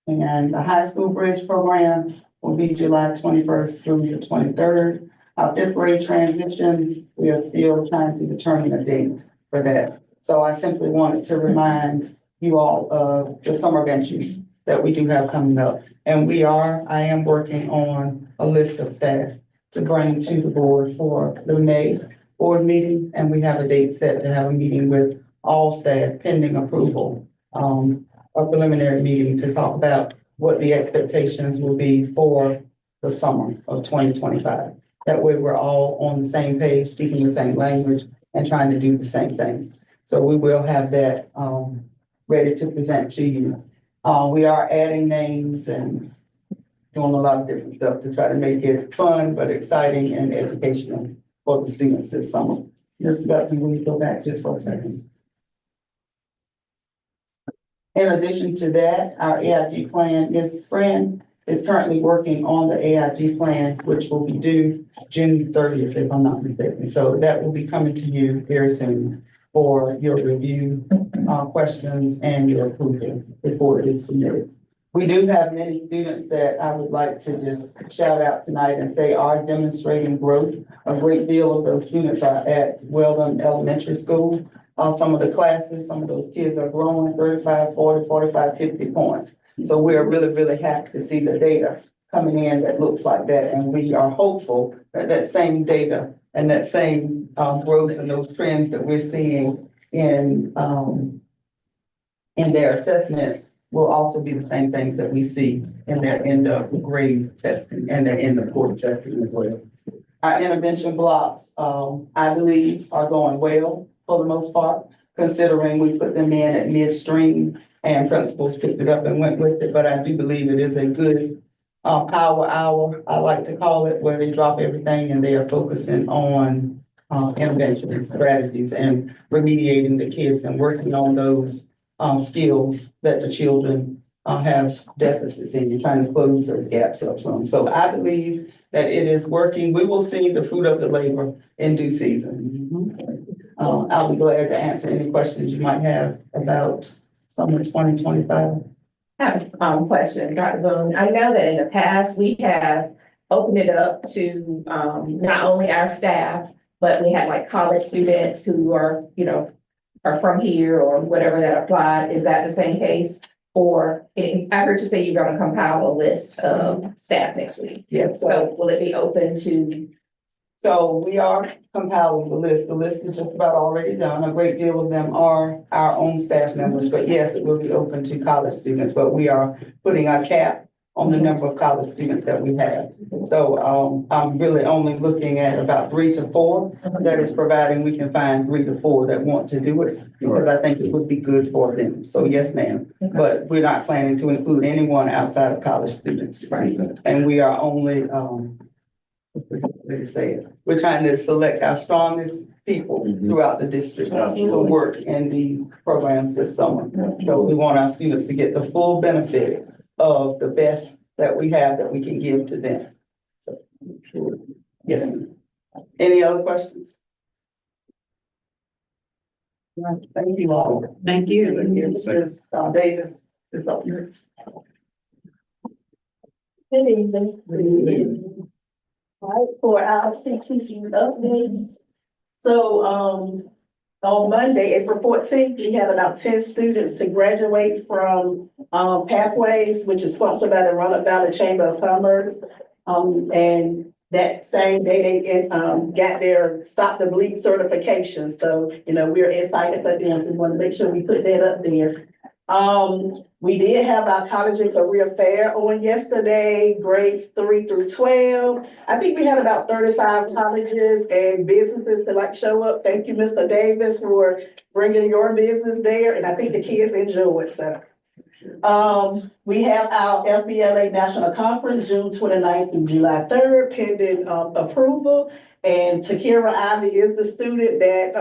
And the high school bridge program will be July 21st through the 23rd. Our fifth grade transition, we are still trying to determine a date for that. So I simply wanted to remind you all of the summer benches that we do have coming up. And I am working on a list of staff to bring to the board for the May board meeting. And we have a date set to have a meeting with all staff pending approval. A preliminary meeting to talk about what the expectations will be for the summer of 2025. That way we're all on the same page, speaking the same language and trying to do the same things. So we will have that ready to present to you. We are adding names and doing a lot of different stuff to try to make it fun, but exciting and educational for the students this summer. Ms. Gupton, will you go back just for a second? In addition to that, our AIG plan, Ms. Friend is currently working on the AIG plan, which will be due June 30th, if I'm not mistaken. So that will be coming to you very soon for your review, questions and your approval before it is submitted. We do have many students that I would like to just shout out tonight and say are demonstrating growth. A great deal of those students are at Weldon Elementary School. Some of the classes, some of those kids are growing 35, 40, 45, 50 points. So we're really, really happy to see the data coming in that looks like that. And we are hopeful that that same data and that same growth and those trends that we're seeing in their assessments will also be the same things that we see in their end of grade testing and their end of quarter testing as well. Our intervention blocks, I believe, are going well for the most part, considering we put them in at midstream and principals picked it up and went with it. But I do believe it is a good power hour, I like to call it, where they drop everything and they are focusing on intervention strategies and remediating the kids and working on those skills that the children have deficits in and trying to close those gaps up some. So I believe that it is working. We will see the fruit of the labor in due season. I'll be glad to answer any questions you might have about summer 2025. I have a question, Dr. Boone. I know that in the past, we have opened it up to not only our staff, but we had like college students who are, are from here or whatever that applied. Is that the same case? Or I heard you say you're going to compile a list of staff next week. Yes. So will it be open to? So we are compiling the list. The list is just about already done. A great deal of them are our own staff members, but yes, it will be open to college students, but we are putting a cap on the number of college students that we have. So I'm really only looking at about 3 to 4 that is providing we can find 3 to 4 that want to do it because I think it would be good for them. So yes, ma'am, but we're not planning to include anyone outside of college students. Right. And we are only, we're trying to select our strongest people throughout the district to work in these programs this summer. So we want our students to get the full benefit of the best that we have that we can give to them. So, yes, ma'am. Any other questions? Thank you all. Thank you. Ms. Davis is up here. Good evening. All right, for our CTE updates. So, on Monday, April 14th, we had about 10 students to graduate from Pathways, which is sponsored by the Roanoke Valley Chamber of Commerce. And that same day they got their Stop the Bleed certification. So, we're excited for them. So we want to make sure we put that up there. We did have our college and career fair on yesterday, grades 3 through 12. I think we had about 35 colleges and businesses to show up. Thank you, Mr. Davis, for bringing your business there. And I think the kids enjoyed it. So, we have our FBLA National Conference, June 29th through July 3rd, pending approval. And Takira Ivy is the student that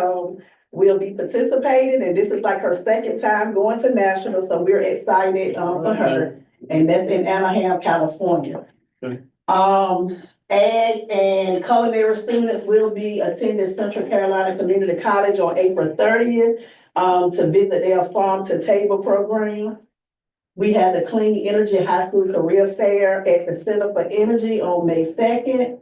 will be participating, and this is like her second time going to national, so we're excited for her. And that's in Anaheim, California. Ag and culinary students will be attending Central Carolina Community College on April 30th to visit their farm to table program. We had the Clean Energy High School Career Fair at the Center for Energy on May 2nd.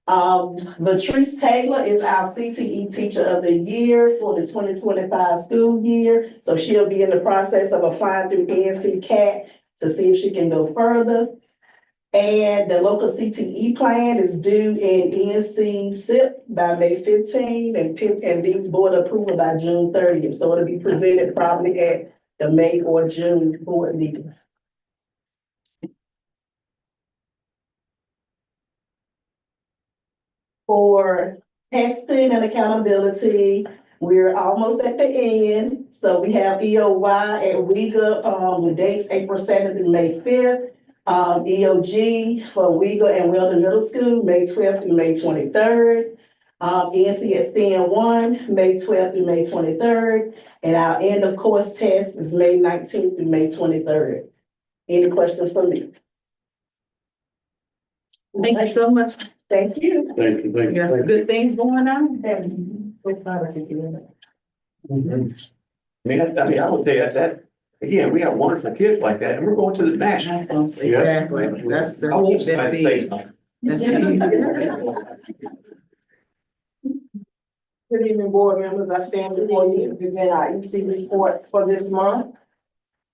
Latrice Taylor is our CTE Teacher of the Year for the 2025 school year. So she'll be in the process of applying through NCCAT to see if she can go further. And the local CTE plan is due in NC SIP by May 15 and needs board approval by June 30th. So it'll be presented probably at the May or June board meeting. For testing and accountability, we're almost at the end. So we have EOY at WEGA, with dates April 7th and May 5th. EOG for WEGA and Weldon Middle School, May 12th through May 23rd. NC at STEM 1, May 12th through May 23rd. And our end of course test is May 19th through May 23rd. Any questions for me? Thank you so much. Thank you. Thank you, thank You you. got some good things going on. I mean, I will tell you that, again, we have wonderful kids like that, and we're going to the national. Exactly. That's I want somebody to say big. something. That's big. Good evening, board members. I stand before you to present our EC report for this month.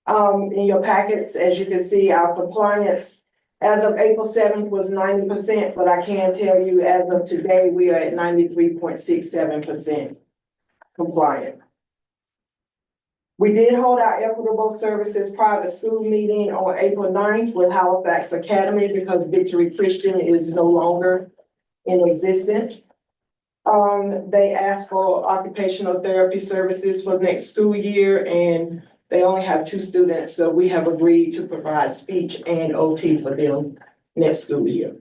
In your packets, as you can see, our compliance as of April 7th was 90%, but I can tell you as of today, we are at 93.67% compliant. We did hold our Equitable Services private school meeting on April 9th with Halifax Academy because Victory Christian is no longer in existence. They asked for occupational therapy services for next school year, and they only have 2 students, so we have agreed to provide speech and OT for them next school year.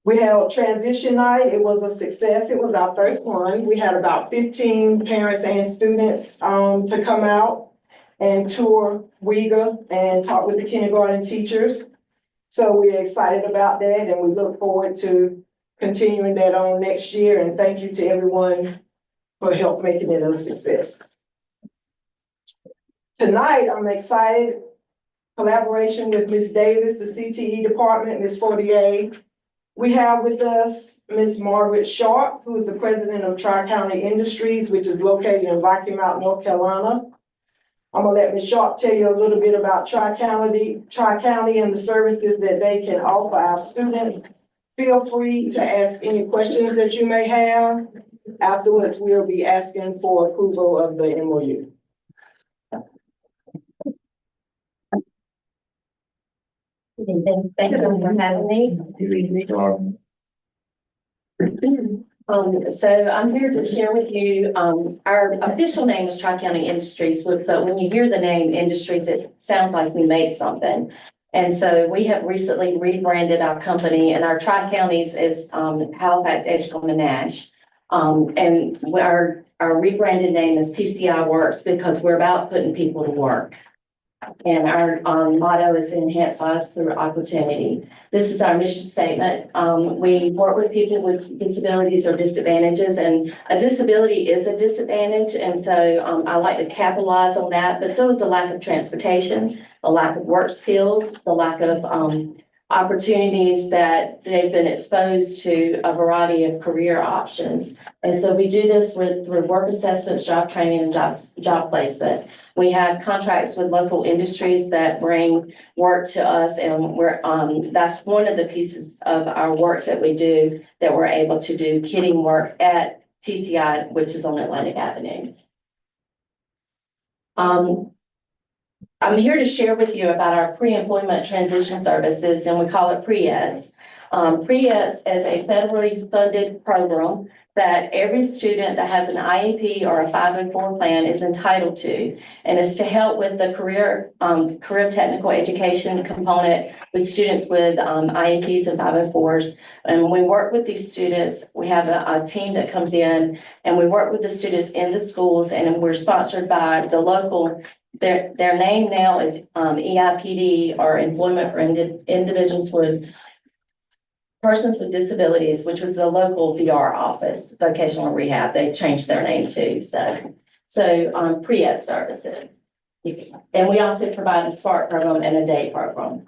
We held transition night. It was a success. It was our first one. We had about 15 parents and students to come out and tour WEGA and talk with the kindergarten teachers. So we're excited about that, and we look forward to continuing that on next year. And thank you to everyone for help making it a success. Tonight, I'm excited, collaboration with Ms. Davis, the CTE department, Ms. Fortier. We have with us Ms. Margaret Sharp, who is the president of Tri-County Industries, which is located in Rocky Mount, North Carolina. I'm gonna let Ms. Sharp tell you a little bit about Tri-County and the services that they can offer our students. Feel free to ask any questions that you may have. Afterwards, we'll be asking for approval of the MOU. Thank you for having me. So I'm here to share with you, our official name is Tri-County Industries, but when you hear the name Industries, it sounds like we make something. And so we have recently rebranded our company, and our Tri-Counties is Halifax, Edgecombe, and Nash. And our rebranded name is TCI Works because we're about putting people to work. And our motto is enhance lives through opportunity. This is our mission statement. We work with people with disabilities or disadvantages, and a disability is a disadvantage. And so I like to capitalize on that, but so is the lack of transportation, the lack of work skills, the lack of opportunities that they've been exposed to a variety of career options. And so we do this through work assessments, job training, and job placement. We have contracts with local industries that bring work to us, and that's one of the pieces of our work that we do, that we're able to do kitting work at TCI, which is on Atlantic Avenue. I'm here to share with you about our pre-employment transition services, and we call it PREETS. PREETS is a federally funded program that every student that has an IEP or a 504 plan is entitled to, and it's to help with the career technical education component with students with IEPs and 504s. And when we work with these students, we have a team that comes in, and we work with the students in the schools, and we're sponsored by the local. Their name now is EIPD, or Employment for Individuals with Persons with Disabilities, which was a local VR office, vocational rehab. They changed their name too. So PREETS services. And we also provide a SPARK program and a day program.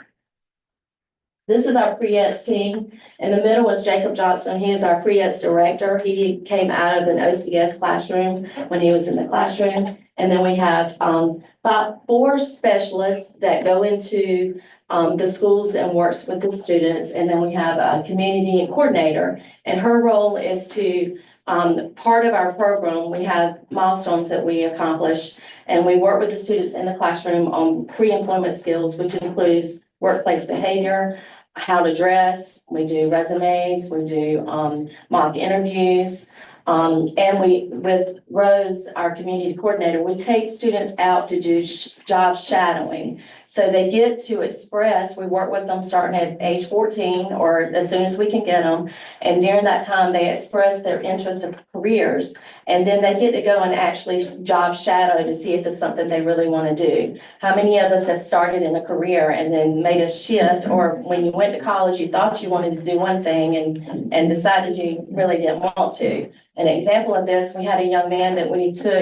This is our pre-eds team. In the middle is Jacob Johnson. He is our pre-eds director. He came out of an OCS classroom when he was in the classroom. And then we have about 4 specialists that go into the schools and works with the students. And then we have a community coordinator, and her role is to part of our program, we have milestones that we accomplish, and we work with the students in the classroom on pre-employment skills, which includes workplace behavior, how to dress, we do resumes, we do mock interviews. And with Rose, our community coordinator, we take students out to do job shadowing. So they get to express, we work with them starting at age 14 or as soon as we can get them. And during that time, they express their interest in careers. And then they get to go and actually job shadow to see if it's something they really want to do. How many of us have started in a career and then made a shift, or when you went to college, you thought you wanted to do one thing and decided you really didn't want to? An example of this, we had a young man that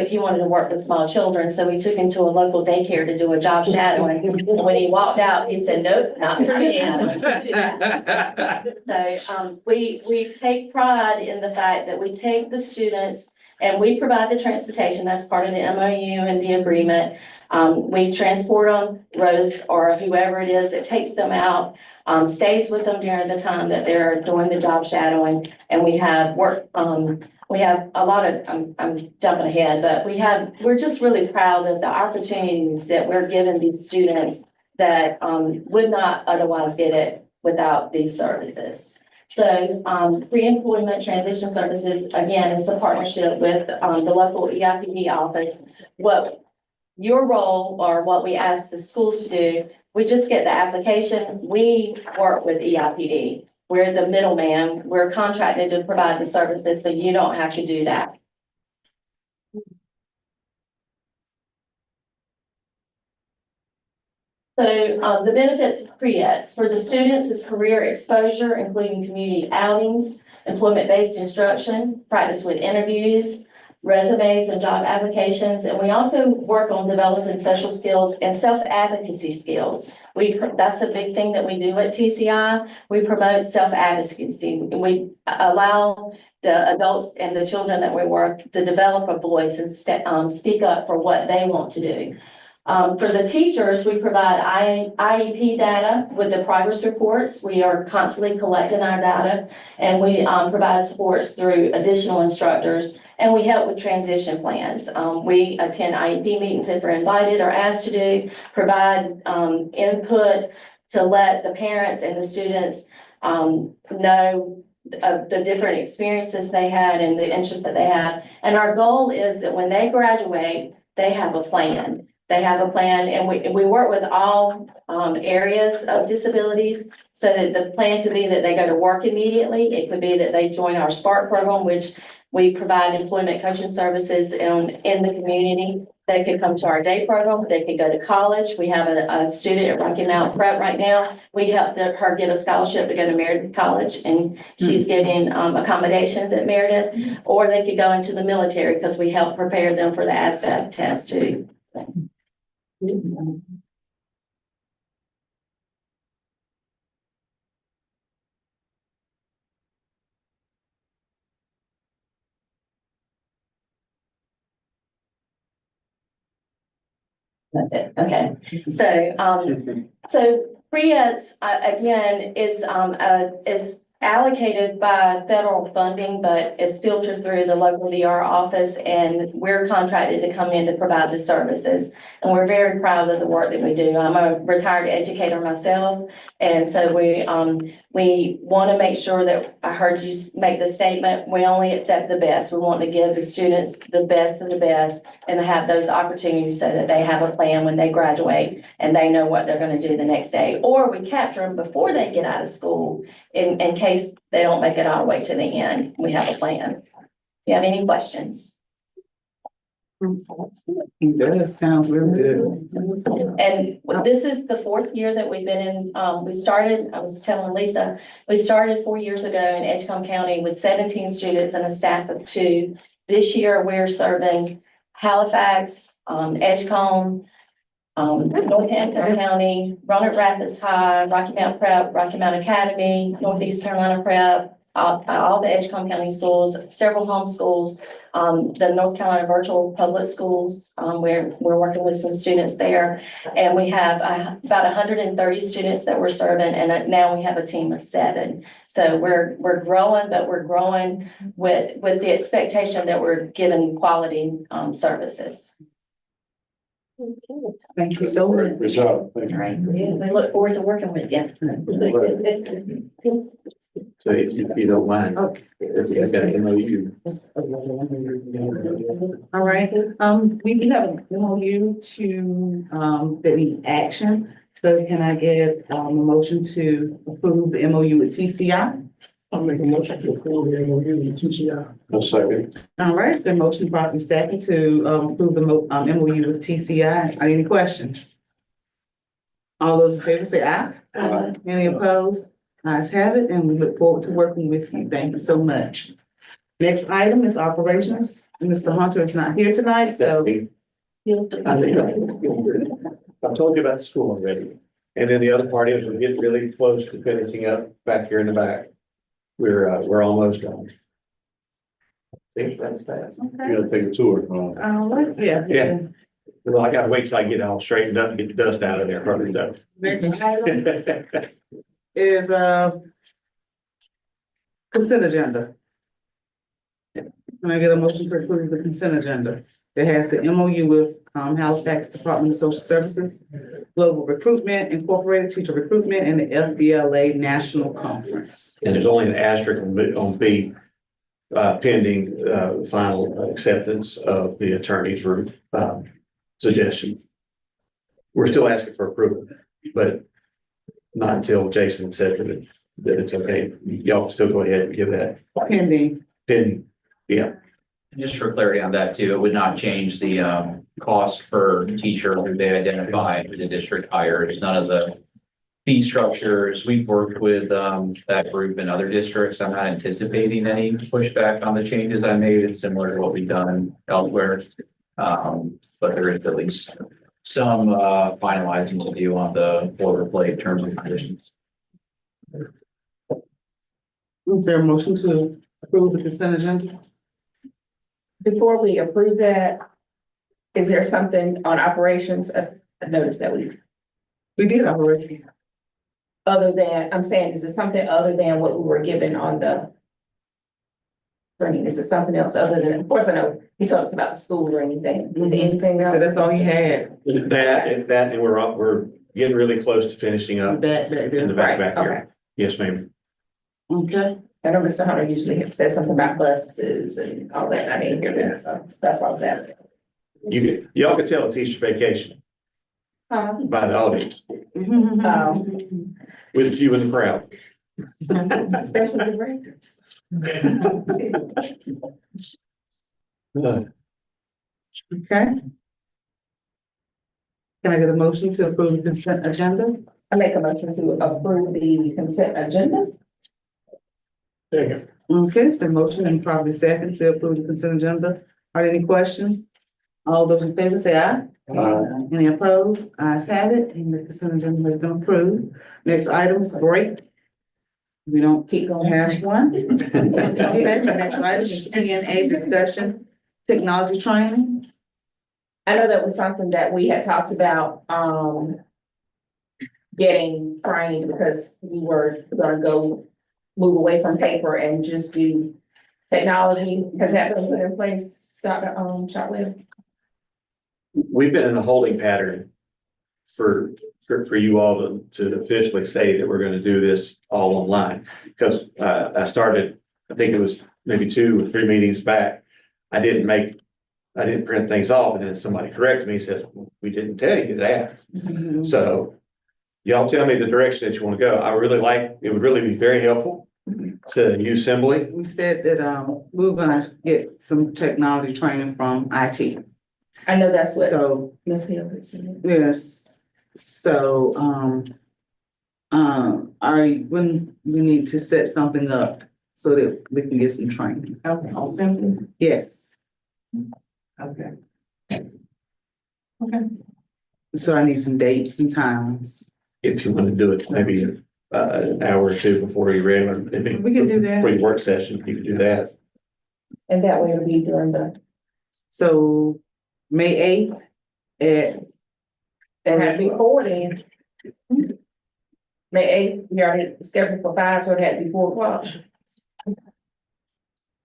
he wanted to work with small children, so we took him to a local daycare to do a job shadowing. And when he walked out, he said, nope, not for me. So we take pride in the fact that we take the students and we provide the transportation. That's part of the MOU and the agreement. We transport them, Rose or whoever it is that takes them out, stays with them during the time that they're doing the job shadowing. And we have we have a lot of, I'm jumping ahead, but we're just really proud of the opportunities that we're giving these students that would not otherwise get it without these services. So pre-employment transition services, again, is a partnership with the local EIPD office. What your role, or what we ask the schools to do, we just get the application. We work with EIPD. We're the middleman. We're contracted to provide the services, so you don't have to do that. So the benefits of pre-eds for the students is career exposure, including community outings, employment-based instruction, practice with interviews, resumes and job applications. And we also work on developing social skills and self-advocacy skills. That's a big thing that we do at TCI. We promote self-advocacy. We allow the adults and the children that we work to develop a voice and speak up for what they want to do. For the teachers, we provide IEP data with the progress reports. We are constantly collecting our data, and we provide supports through additional instructors, and we help with transition plans. We attend IEP meetings if we're invited or asked to do, provide input to let the parents and the students know of the different experiences they had and the interests that they have. And our goal is that when they graduate, they have a plan. They have a plan, and we work with all areas of disabilities, so that the plan could be that they go to work immediately. It could be that they join our SPARK program, which we provide employment coaching services in the community. They could come to our day program. They could go to college. We have a student at Rocky Mount Prep right now. We helped her get a scholarship to go to Meredith College, and she's getting accommodations at Meredith. Or they could go into the military, because we help prepare them for the ASVAB test too. That's it. Okay. So pre-eds again is allocated by federal funding, but is filtered through the local DR office, and we're contracted to come in to provide the services. And we're very proud of the work that we do. I'm a retired educator myself, and so we want to make sure that, I heard you make the statement, we only accept the best. We want to give the students the best of the best and have those opportunities so that they have a plan when they graduate and they know what they're going to do the next day. Or we capture them before they get out of school in case they don't make it all the way to the end. We have a plan. Do you have any questions? That sounds really good. And this is the 4th year that we've been in. We started, I was telling Lisa, we started 4 years ago in Edgecombe County with 17 students and a staff of 2. This year, we're serving Halifax, Edgecombe, Northampton County, Roanoke Rapids High, Rocky Mount Prep, Rocky Mount Academy, Northeast Carolina Prep, all the Edgecombe County schools, several home schools, the North Carolina Virtual Public Schools, we're working with some students there. And we have about 130 students that we're serving, and now we have a team of 7. So we're growing, but we're growing with the expectation that we're giving quality services. Thank you so much. Good job. Thank All you. right, we look forward to working with you. So if you don't mind, Okay. if you got to know you. All right, we do have an MOU to, that need action. So can I get, a motion to approve the MOU with TCI? I'll make a motion to approve the MOU with TCI. A second. All right, it's been motion properly second to, approve the MOU with TCI. Are there any questions? All those in favor say aye. Any opposed? Ayes have it, and we look forward to working with you. Thank you so much. Next item is operations. Mr. Hunter is not here tonight, so. I've told you about the school already. And then the other part is we're getting really close to finishing up back here in the back. We're almost done. Think that's fast. You gotta take a tour. All right, yeah. Yeah. Well, I gotta wait till I get it all straightened up and get the dust out of there first, so. Next item is, consent agenda. Can I get a motion to approve the consent agenda? That has the MOU with, Halifax Department of Social Services, Global Recruitment Incorporated, Teacher Recruitment, and the FBLA National Conference. And there's only an asterisk on B, pending, final acceptance of the attorney's suggestion. We're still asking for approval, but not until Jason says that it's okay. Y'all can still go ahead and give that Pending. pending. Yeah, And just for clarity on that too, it would not change the cost per teacher who they identify who the district hires. None of the fee structures. We've worked with that group in other districts. I'm not anticipating any pushback on the changes I made. It's similar to what we've done elsewhere. But there is at least some finalizing to do on the boilerplate terms and conditions. Is there a motion to approve the consent agenda? Before we approve that, is there something on operations? I noticed that We did already. other than, I'm saying, is it something other than what we were given on the? I mean, is it something else other than, of course, I know he told us about the school or anything. Is there anything else? So that's all he had. that, and we're getting really close to finishing up Back in there. the back Right, here. Yes, ma'am. Okay. I know Mr. Hunter usually says something about buses and all that. I didn't hear that, so that's why I was asking. Y'all can tell it's Easter vacation by the audience, with a few in the crowd. Especially the rangers. Okay. Can I get a motion to approve the consent agenda? I make a motion to approve the consent agenda. Second. Okay, it's been motion and probably second to approve the consent agenda. Are there any questions? All those in favor say aye. Any opposed? Ayes have it, and the consent agenda has been approved. Next item is break. We don't Keep going. have one. Okay, the next item is TNA discussion, technology training. I know that was something that we had talked about, getting trained because we were gonna move away from paper and just do technology. Has that been put in place, Dr. Charlie? We've been in a holding pattern for you all to officially say that we're gonna do this all online. Because I started, I think it was maybe 2 or 3 meetings back. I didn't print things off, and then somebody corrected me and said, we didn't tell you that. So y'all tell me the direction that you want to go. It would really be very helpful to use Assembly. We said that, we were gonna get some technology training from IT. I know that's what So, Ms. Hill had said. yes, so, when we need to set something up so that we can get some training. Okay, Assembly. Yes. Okay. So I need some dates and times. If you want to do it, maybe an hour or two before your regular. We can do that. For your work session, you can do that. And that way it'll be during the, So May 8th at, and have before then. May 8th, we already scheduled for 5, so it had to be 4 o'clock.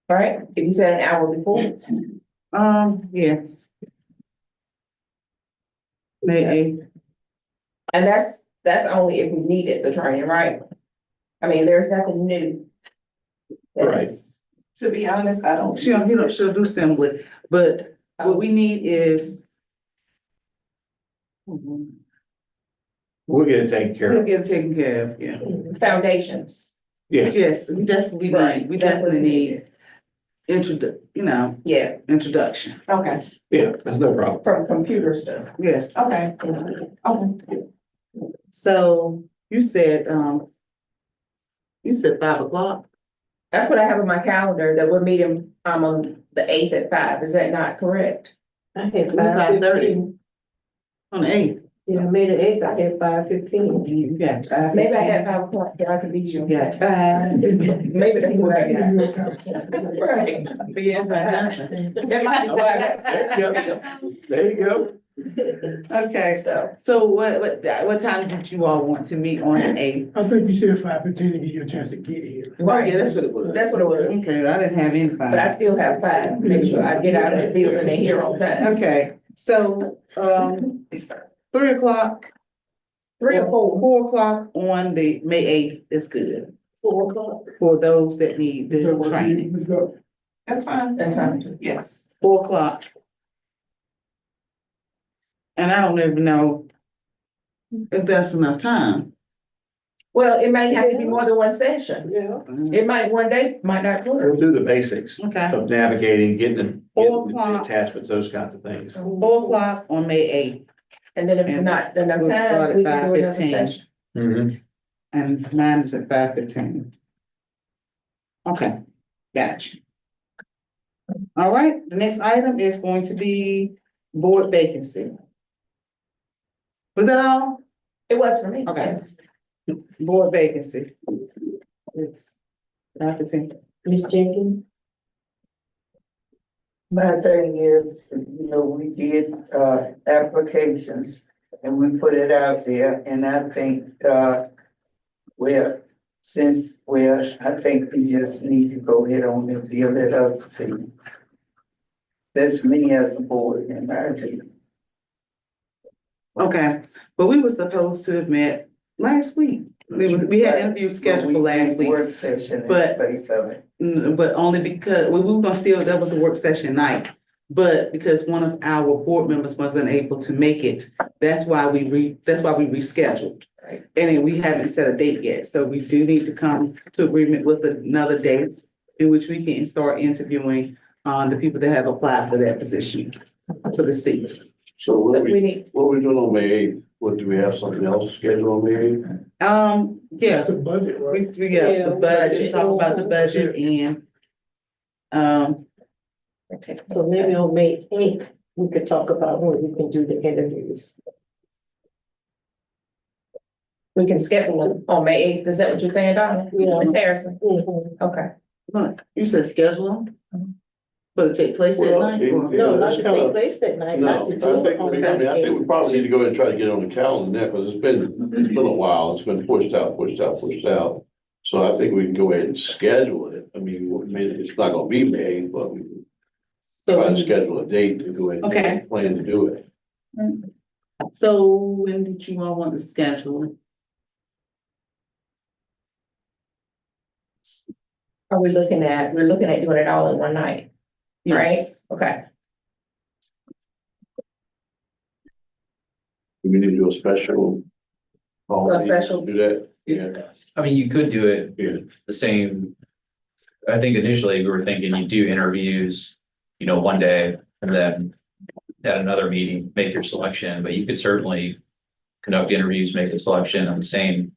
All right, if you said an hour before, yes. May 8th. and that's only if we needed the training, right? I mean, there's nothing new. Right. To be honest, I don't. She'll do assembly, but what we need is. We'll get it taken care We'll of. get it taken care of, yeah. Foundations, Yeah, Yes, that's what we need. We definitely need yeah, introduction. Okay, yeah, that's no problem. from computer stuff. Yes. okay, okay. So you said 5 o'clock? That's what I have on my calendar, that we're meeting, on the 8th at 5, is that not correct? I had 5:30. On the 8th. Yeah, May the 8th, I had 5:15. You got 5. Maybe I had 5 o'clock, yeah, I could be. You got 5. Maybe that's what I got. Right. Yeah, that might be what I got. There you go. Okay, So, so what time did you all want to meet on the 8th? I think you said 5:15 to give you a chance to get here. Oh, yeah, that's what it was. That's what it was. Okay, I didn't have any but I 5. still have 5, make sure I get out of the building and here on time. Okay, so 3 o'clock. 3 or 4. 4 o'clock on the May 8th is good 4 o'clock. for those that need the training. That's fine. That's fine. Yes. 4 o'clock. And I don't even know if that's enough time. Well, it may have to be more than one session. Yeah. It might, one day, might not We'll work. do the basics Okay, of navigating, getting the 4 o'clock. attachments, those kinds of things. 4 o'clock on May 8th. And then if it's And not enough we'll start time, at we can do another 5:15. session. Mhm. And mine is at 5:15. Okay, gotcha. All right, the next item is going to be board vacancy. Was that all? It was for me. Okay. Yes. Board vacancy. It's 5:15. Ms. Jenkins? My thing is, we did, applications and we put it out there and I think, I think we just need to go ahead on and deal it up, see. That's me as a board in my opinion. Okay, but we were supposed to have met last week. We had interviews scheduled for last week. Work session in but- place of it. But only because, we were gonna still, that was a work session night. But because one of our board members wasn't able to make it, that's why we rescheduled. Right. And then we haven't set a date yet, so we do need to come to agreement with another date in which we can start interviewing the people that have applied for that position, for the seat. So what So are we we, need, what are we doing on May 8th? What, do we have something else scheduled on May 8th? Yeah, The budget, right? we got the budget, talk about the budget and So maybe on May 8th, we could talk about when we can do the interviews. we can schedule it on May 8th. Is that what you're saying, Donna? Yeah. Ms. Harrison? Mhm. Okay. look, you said schedule them? But it take place that Well, night? or- No, not It's to kinda- take place that night, No, I not to think, do it on I mean, I think we probably need to go ahead and try to get on the calendar now, because it's been a while, it's been pushed out. So I think we can go ahead and schedule it, I mean, it's not gonna be May, but we can try to schedule a date to go ahead Okay. and plan to do it. So when did you all want to schedule it? Are we looking at, we're looking at doing it all in one night, right? Yes. Okay. We need to do a special. A special- Do that, yeah. I mean, you could do it Yeah. the same. I think initially we were thinking you do interviews, one day and then at another meeting, make your selection, but you could certainly conduct interviews, make a selection on the same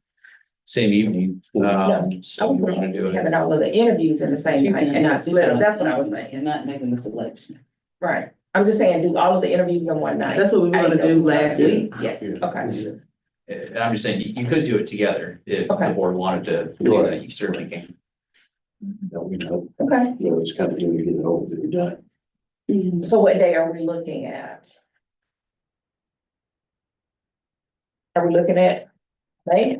evening. I So was if we're gonna do it. having all of the interviews in the same night and not split them. That's what I was thinking. You're not making the selection. Right. I'm just saying, do all of the interviews in one night. That's what we were gonna do last week. Yes, okay. And I'm just saying, you could do it together if Okay. the board wanted to do that, you certainly can. We know, Okay, it's kind of, you get it over, you're done. so what day are we looking at? Are we looking at May?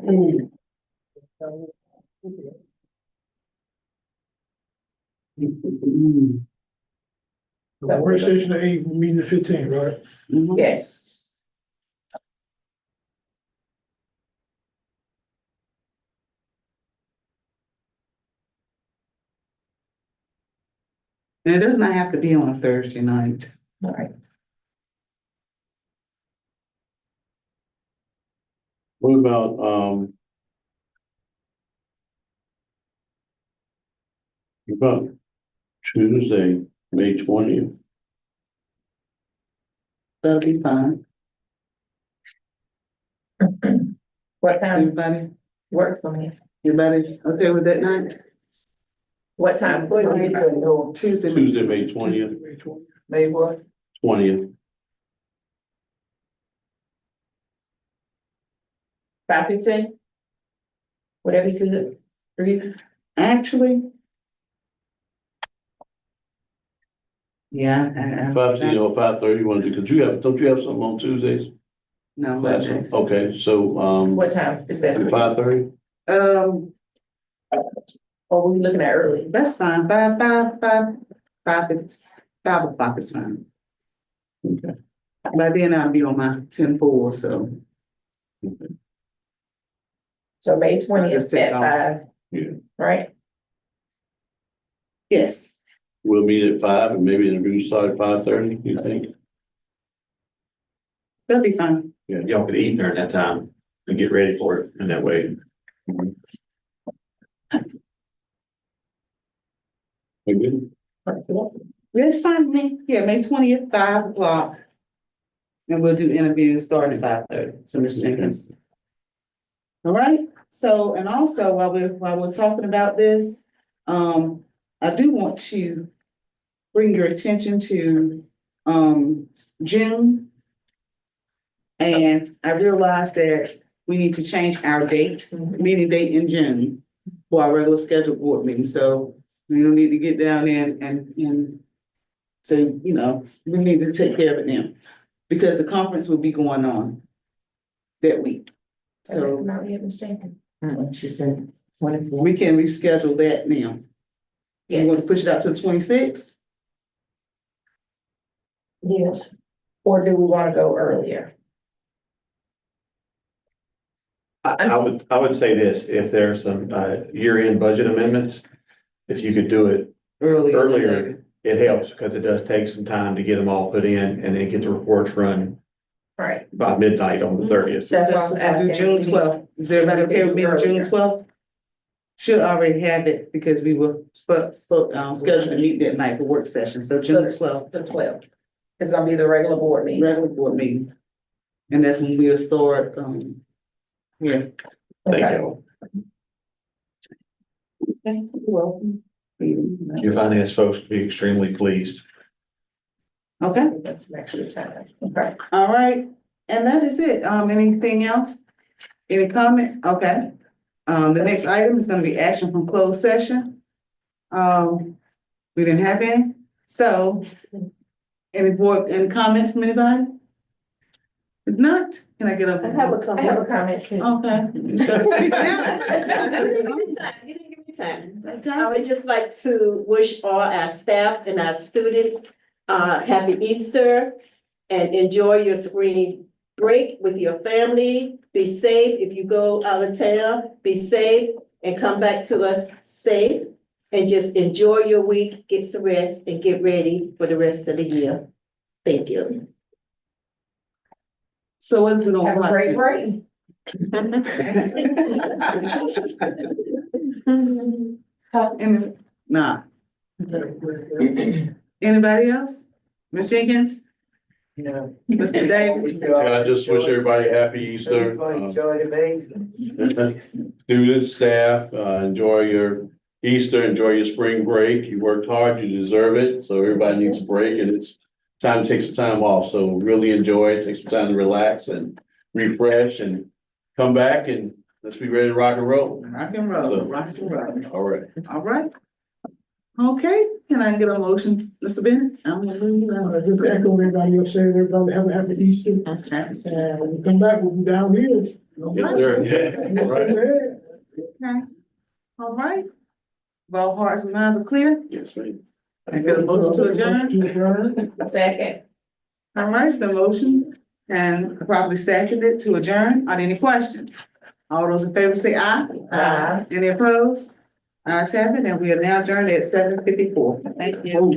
The work session at 8, meeting the 15th, right? Mhm. Yes. And it does not have to be on a Thursday night. All right. What about, what about Tuesday, May 20th? That'll be fine. What time Everybody, work for me? everybody okay with that night? What time? Tuesday. Tuesday, May 20th, May what? 20th. 5:15? Whatever you do. Three. Actually. Yeah. 5:30 or 5:30, you want to do, because don't you have something on Tuesdays? No, That's- Okay, so, What time is best? for you? 5:30? Or we looking at early? That's fine, 5 o'clock is fine. Okay. By then I'll be on my 10-4, so. So May I'll just 20th take at off. 5, Yeah, right? Yes, we'll meet at 5 and maybe interview start at 5:30, you think? that'll be fine. Yeah, y'all could eat during that time and get ready for it in that way. We good? That's fine with me. Yeah, May 20th, 5 o'clock. And we'll do interviews starting at 5:30, so Ms. Jenkins. All right, so, and also while we're talking about this, I do want to bring your attention to, June. And I realized that we need to change our date, meeting date in June for our regular scheduled board meeting, so we don't need to get down there and so, you know, we need to take care of it now, because the conference will be going on that week. So Not yet, Ms. Jenkins. she said, we can reschedule that now. You want to Yes. push it out to the 26th? Yes. Or do we want to go earlier? I would say this, if there's some, year-end budget amendments, if you could do it earlier, it helps, because it does take some time to get them all put in and then get the reports run Right. by midnight on the 30th. That's why I was We'll asking. do June 12th. Is everybody okay with me on June 12th? Should already have it because we were scheduled to meet that night for work session, so June 12th, The 12th. It's gonna be the regular board meeting. regular board meeting. And that's when we'll start, yeah. Thank Okay. you. You're welcome. Your finance folks will be extremely pleased. Okay, That's some extra time. Okay. all right, and that is it. Anything else? Any comment? Okay. The next item is gonna be action from closed session. We didn't have any, so any comments from anybody? If not, can I get up? I have a I comment. have a comment too. Okay. You better speak now. You didn't give me time. I would just like to wish all our staff and our students, happy Easter and enjoy your spring break with your family. Be safe. If you go out of town, be safe and come back to us safe. And just enjoy your week, get some rest and get ready for the rest of the year. Thank you. So what if we don't Have a watch great it? break. Nah. Anybody else? Ms. Jenkins? No. Mr. Davis? I just wish everybody happy Easter. Enjoy the baby. Students, staff, enjoy your Easter, enjoy your spring break. You worked hard, you deserve it. So everybody needs a break, and it's time to take some time off, so really enjoy it, take some time to relax and refresh and come back and let's be ready to rock and roll. Rock and roll, rock and roll. All right. All right. Okay, can I get a motion, Mr. Bennett? I'm gonna leave you out. Just echo everybody else saying, everybody have a happy Easter. Okay. And when we come back, we'll be down here. Yes, sir. All right. Okay. All right. If all hearts and minds are clear, Yes, ma'am. I get a motion to adjourn. To adjourn. Second. All right, it's been motion and probably seconded to adjourn. Are there any questions? All those in favor say aye. Aye. Any opposed? Ayes have it, and we are now adjourned at 7:54. Thank you.